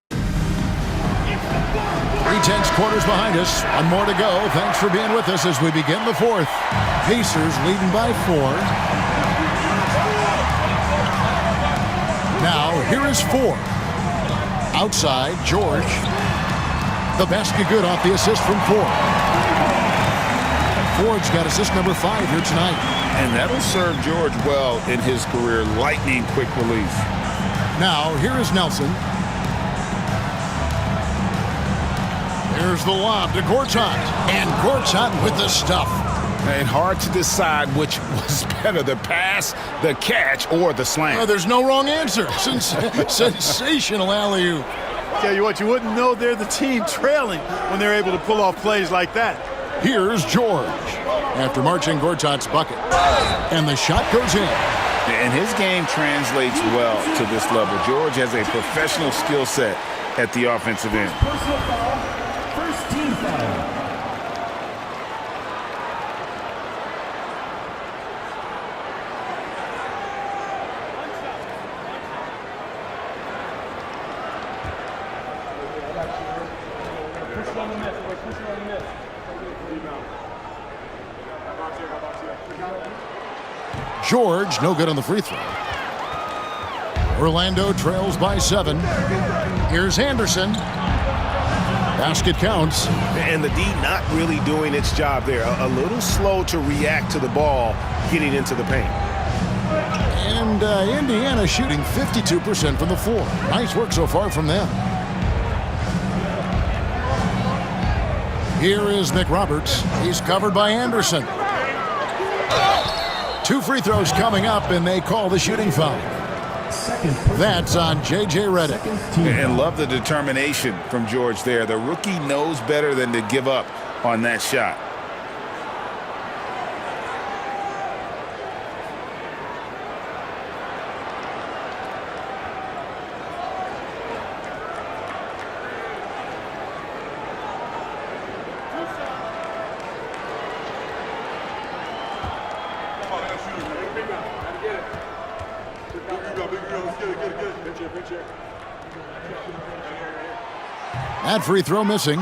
3/10 quarters behind us. One more to go. Thanks for being with us as we begin the 4th. Pacers leading by 4. Now, here is 4. Outside, George. The basket good off the assist from 4. Ford's got assist number 5 here tonight. And that'll serve George well in his career. Lightning quick release. Now, here is Nelson. There's the lob to Gortat. And Gortat with the stuff. And hard to decide which was better, the pass, the catch, or the slam. There's no wrong answer. Sensational alley-oop. Tell you what, you wouldn't know they're the team trailing when they're able to pull off plays like that. Here's George after marching Gortat's bucket. And the shot goes in. And his game translates well to this level. George has a professional skill set at the offensive end. Personal foul. First team foul. George, no good on the free throw. Orlando trails by 7. Here's Anderson. Basket counts. And the D not really doing its job there. A little slow to react to the ball getting into the paint. And Indiana shooting 52% from the floor. Nice work so far from them. Here is McRoberts. He's covered by Anderson. 2 free throws coming up, and they call the shooting foul. That's on J.J. Redick. And love the determination from George there. The rookie knows better than to give up on that shot. That free throw missing.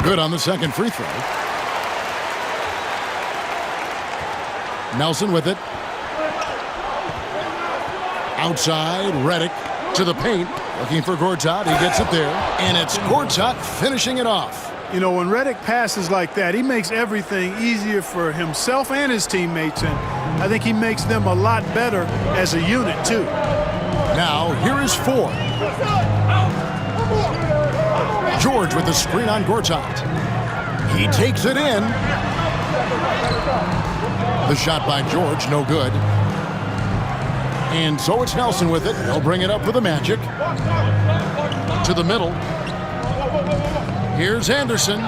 Good on the second free throw. Nelson with it. Outside, Redick to the paint. Looking for Gortat. He gets it there. And it's Gortat finishing it off. You know, when Redick passes like that, he makes everything easier for himself and his teammates. And I think he makes them a lot better as a unit, too. Now, here is Ford. George with the screen on Gortat. He takes it in. The shot by George, no good. And so it's Nelson with it. They'll bring it up for the Magic. To the middle. Here's Anderson.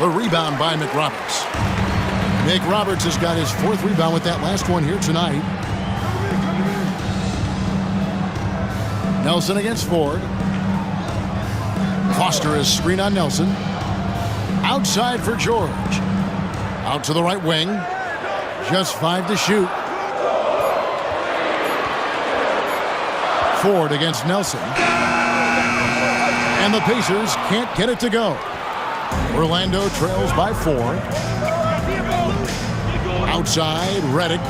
The rebound by McRoberts. McRoberts has got his 4th rebound with that last one here tonight. Nelson against Ford. Foster is screen on Nelson. Outside for George. Out to the right wing. Just 5 to shoot. Ford against Nelson. And the Pacers can't get it to go. Orlando trails by 4. Outside, Redick.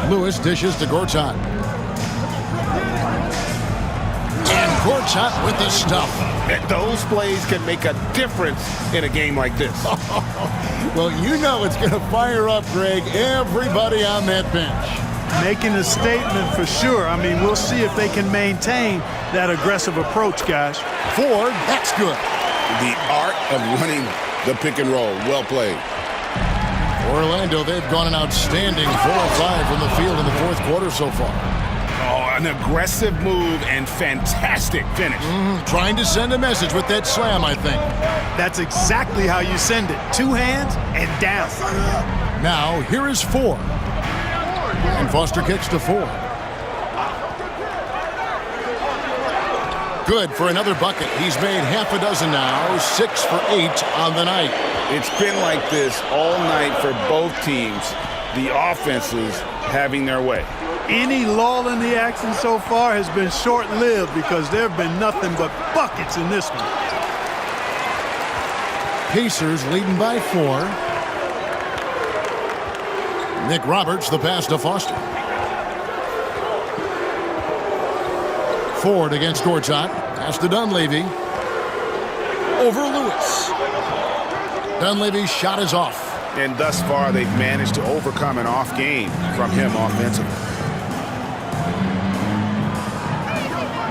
Lewis dishes to Gortat. And Gortat with the stuff. Those plays can make a difference in a game like this. Well, you know it's going to fire up, Greg, everybody on that bench. Making a statement for sure. I mean, we'll see if they can maintain that aggressive approach, guys. Ford, that's good. The art of running the pick and roll. Well played. Orlando, they've gone an outstanding 4 of 5 from the field in the 4th quarter so far. Oh, an aggressive move and fantastic finish. Trying to send a message with that slam, I think. That's exactly how you send it. 2 hands and down. Now, here is Ford. And Foster kicks to Ford. Good for another bucket. He's made half a dozen now, 6 for 8 on the night. It's been like this all night for both teams. The offenses having their way. Any lull in the action so far has been short-lived because there have been nothing but buckets in this one. Pacers leading by 4. McRoberts, the pass to Foster. Ford against Gortat. Pass to Dunleavy. Over Lewis. Dunleavy's shot is off. And thus far, they've managed to overcome an off game from him offensively.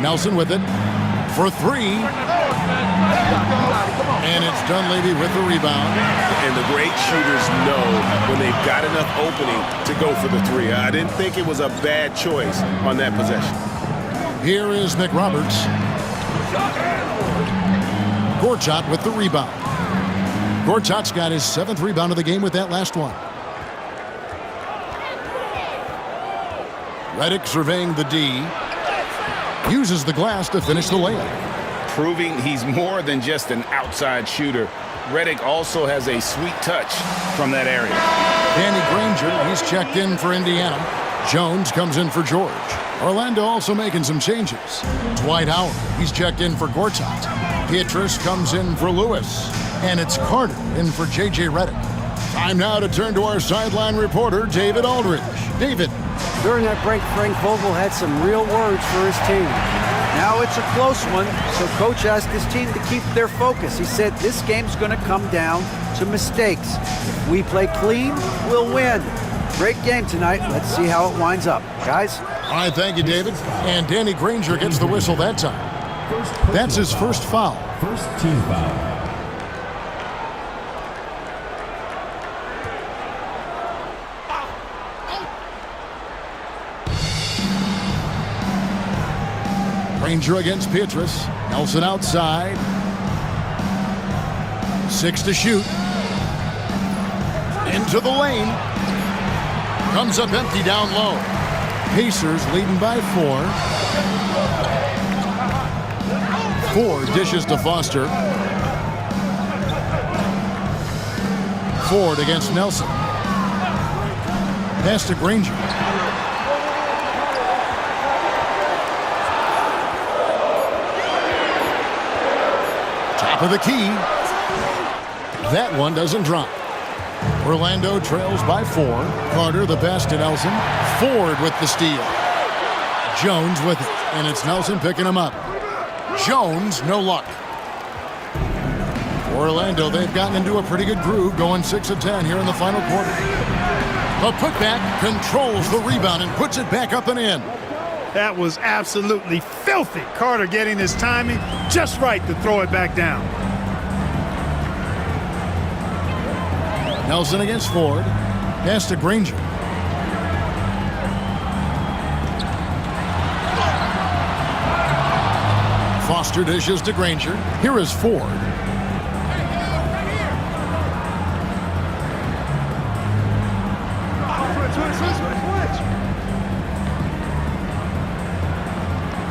Nelson with it for 3. And it's Dunleavy with the rebound. And the great shooters know when they've got enough opening to go for the 3. I didn't think it was a bad choice on that possession. Here is McRoberts. Gortat with the rebound. Gortat's got his 7th rebound of the game with that last one. Reddick surveying the D. Uses the glass to finish the layup. Proving he's more than just an outside shooter. Reddick also has a sweet touch from that area. Danny Granger, he's checked in for Indiana. Jones comes in for George. Orlando also making some changes. Dwight Howard, he's checked in for Gortat. Pietrus comes in for Lewis. And it's Carter in for J.J. Reddick. Time now to turn to our sideline reporter, David Aldridge. David. During that break, Frank Vogel had some real words for his team. Now it's a close one, so Coach asked his team to keep their focus. He said this game's going to come down to mistakes. If we play clean, we'll win. Great game tonight. Let's see how it winds up. Guys? All right, thank you, David. And Danny Granger gets the whistle that time. That's his first foul. First team foul. Granger against Pietrus. Nelson outside. 6 to shoot. Into the lane. Comes up empty down low. Pacers leading by 4. 4 dishes to Foster. Ford against Nelson. Pass to Granger. Top of the key. That one doesn't drop. Orlando trails by 4. Carter the pass to Nelson. Ford with the steal. Jones with it. And it's Nelson picking him up. Jones, no luck. Orlando, they've gotten into a pretty good groove, going 6 of 10 here in the final quarter. The putback controls the rebound and puts it back up and in. That was absolutely filthy. Carter getting his timing just right to throw it back down. Nelson against Ford. Pass to Granger. Foster dishes to Granger. Here is Ford.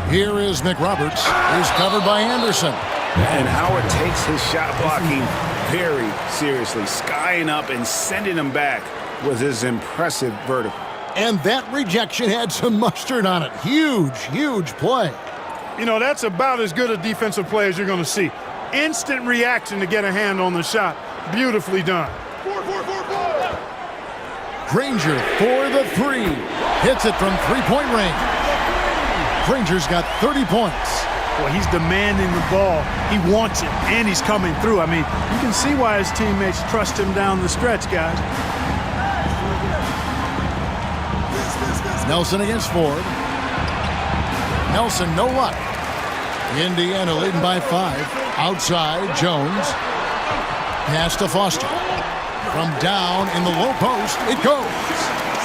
Here is McRoberts. He's covered by Anderson. And Howard takes his shot blocking very seriously. Skying up and sending him back was his impressive vertical. And that rejection had some mustard on it. Huge, huge play. You know, that's about as good a defensive play as you're going to see. Instant reaction to get a hand on the shot. Beautifully done. Granger for the 3. Hits it from three-point range. Granger's got 30 points. Well, he's demanding the ball. He wants it, and he's coming through. I mean, you can see why his teammates trust him down the stretch, guys. Nelson against Ford. Nelson, no luck. Indiana leading by 5. Outside, Jones. Pass to Foster. From down in the low post, it goes.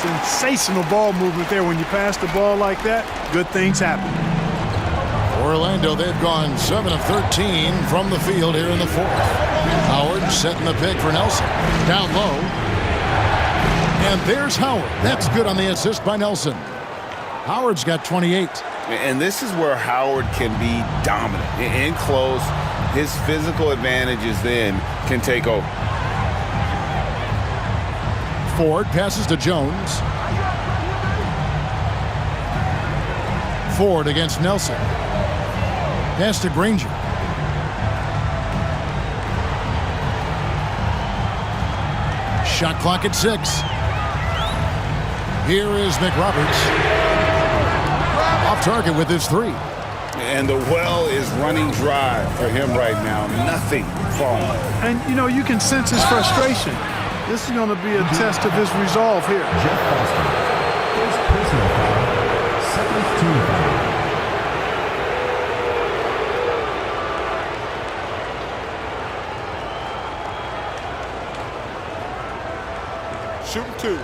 Sensational ball movement there. When you pass the ball like that, good things happen. Orlando, they've gone 7 of 13 from the field here in the 4th. Howard setting the pick for Nelson. Down low. And there's Howard. That's good on the assist by Nelson. Howard's got 28. And this is where Howard can be dominant. In close, his physical advantages then can take over. Ford passes to Jones. Ford against Nelson. Pass to Granger. Shot clock at 6. Here is McRoberts. Off target with his 3. And the well is running dry for him right now. Nothing falling. And, you know, you can sense his frustration. This is going to be a test of his resolve here. Jeff Foster. First personal foul. Second team foul. Shooting 2.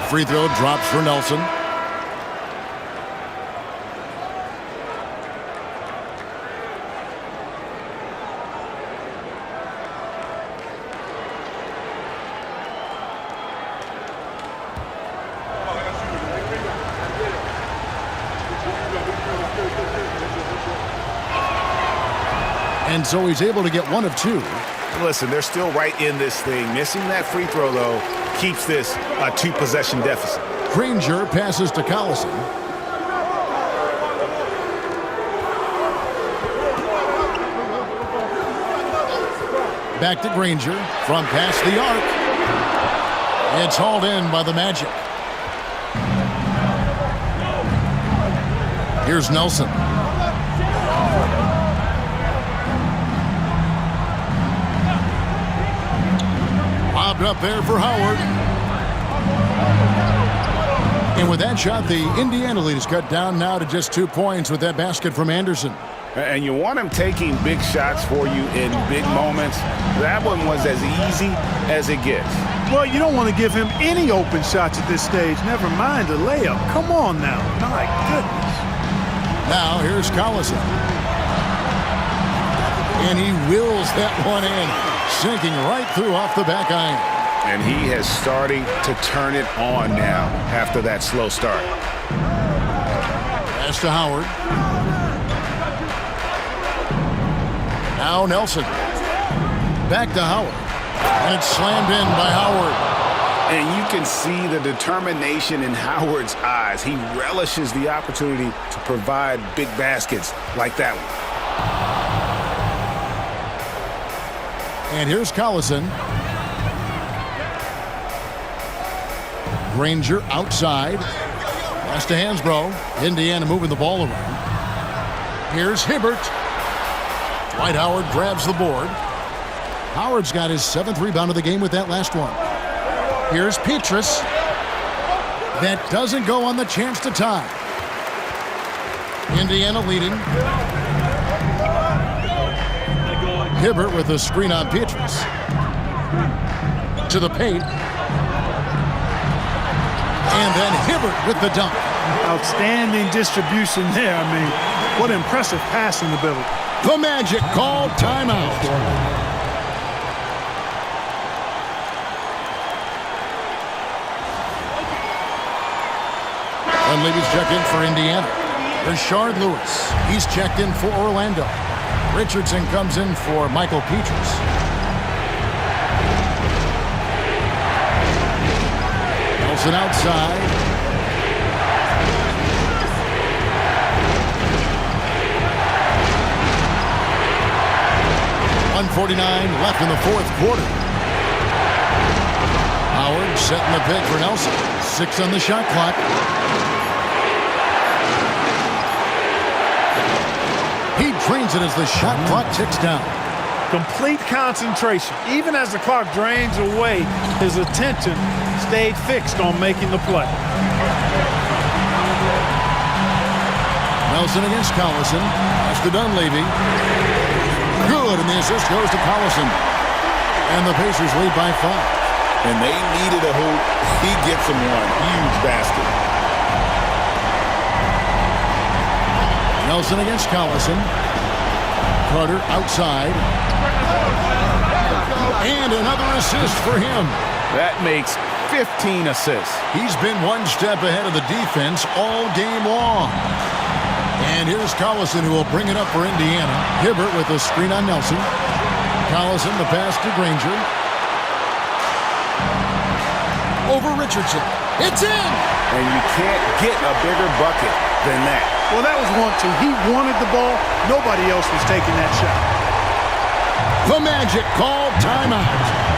Free throw drops for Nelson. And so he's able to get one of two. Listen, they're still right in this thing. Missing that free throw, though, keeps this a two-possession deficit. Granger passes to Collison. Back to Granger from past the arc. It's hauled in by the Magic. Here's Nelson. Lobbed up there for Howard. And with that shot, the Indiana lead is cut down now to just 2 points with that basket from Anderson. And you want him taking big shots for you in big moments. That one was as easy as it gets. Well, you don't want to give him any open shots at this stage. Never mind a layup. Come on now. My goodness. Now here's Collison. And he wills that one in, sinking right through off the back iron. And he is starting to turn it on now after that slow start. Pass to Howard. Now Nelson. Back to Howard. And it's slammed in by Howard. And you can see the determination in Howard's eyes. He relishes the opportunity to provide big baskets like that one. And here's Collison. Granger outside. Pass to Hansbrough. Indiana moving the ball around. Here's Hibbert. Dwight Howard grabs the board. Howard's got his 7th rebound of the game with that last one. Here's Petrus. That doesn't go on the chance to tie. Indiana leading. Hibbert with a screen on Petrus. To the paint. And then Hibbert with the dunk. Outstanding distribution there. I mean, what impressive passing ability. The Magic called timeout. Dunleavy's checked in for Indiana. Rashard Lewis. He's checked in for Orlando. Richardson comes in for Michael Petrus. Nelson outside. .149 left in the 4th quarter. Howard setting the pick for Nelson. 6 on the shot clock. He drains it as the shot clock ticks down. Complete concentration. Even as the clock drains away, his attention stayed fixed on making the play. Nelson against Collison. That's to Dunleavy. Good, and the assist goes to Collison. And the Pacers lead by 5. And they needed a hoop. He gets them one. Huge basket. Nelson against Collison. Carter outside. And another assist for him. That makes 15 assists. He's been one step ahead of the defense all game long. And here's Collison, who will bring it up for Indiana. Hibbert with a screen on Nelson. Collison, the pass to Granger. Over Richardson. It's in! And you can't get a bigger bucket than that. Well, that was 1-2. He wanted the ball. Nobody else was taking that shot. The Magic called timeout.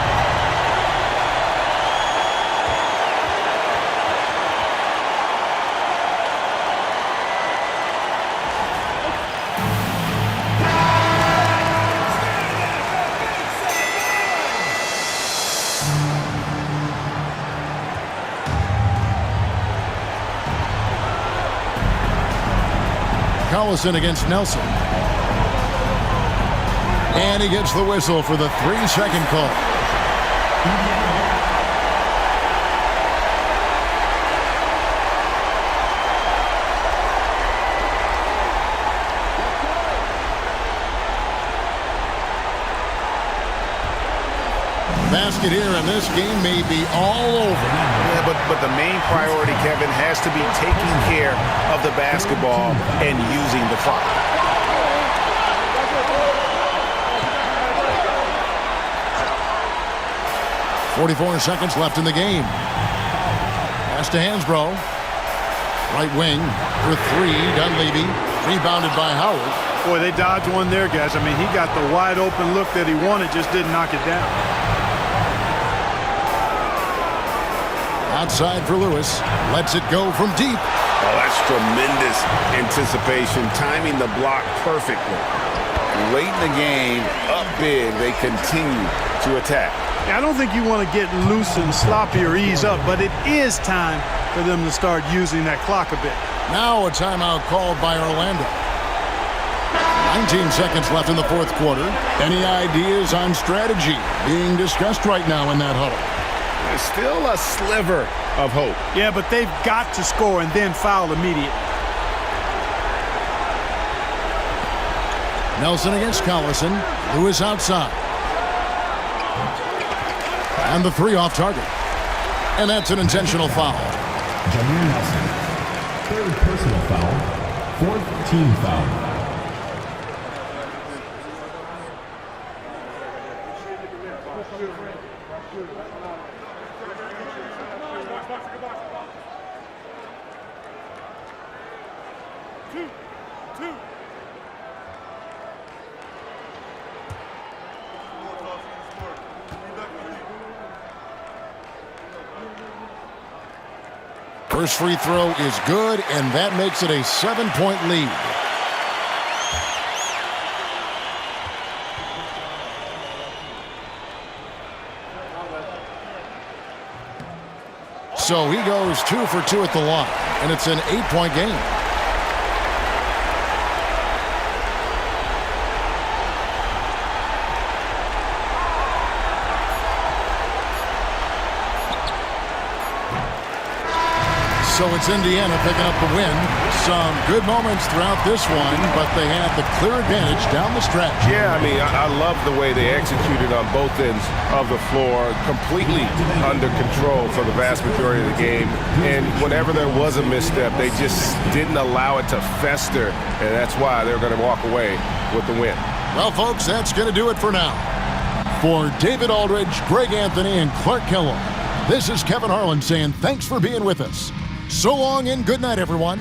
Collison against Nelson. And he gets the whistle for the 3-second call. Basket here, and this game may be all over. Yeah, but the main priority, Kevin, has to be taking care of the basketball and using the clock. 44 seconds left in the game. Pass to Hansbrough. Right wing for three. Dunleavy. Rebounded by Howard. Boy, they dodged one there, guys. I mean, he got the wide open look that he wanted, just didn't knock it down. Outside for Lewis. Lets it go from deep. Oh, that's tremendous anticipation, timing the block perfectly. Late in the game, up big, they continue to attack. I don't think you want to get loose and sloppy or ease up, but it is time for them to start using that clock a bit. Now a timeout called by Orlando. 19 seconds left in the fourth quarter. Any ideas on strategy being discussed right now in that huddle? There's still a sliver of hope. Yeah, but they've got to score and then foul immediately. Nelson against Collison. Lewis outside. And the three off target. And that's an intentional foul. Jameer Nelson. Third personal foul. Fourth team foul. First free throw is good, and that makes it a 7-point lead. So he goes 2 for 2 at the line, and it's an 8-point game. So it's Indiana picking up the win. Some good moments throughout this one, but they had the clear advantage down the stretch. Yeah, I mean, I love the way they executed on both ends of the floor, completely under control for the vast majority of the game. And whenever there was a misstep, they just didn't allow it to fester, and that's why they're going to walk away with the win. Well, folks, that's going to do it for now. For David Aldridge, Greg Anthony, and Clark Kellogg, this is Kevin Harlan saying thanks for being with us. So long and good night, everyone.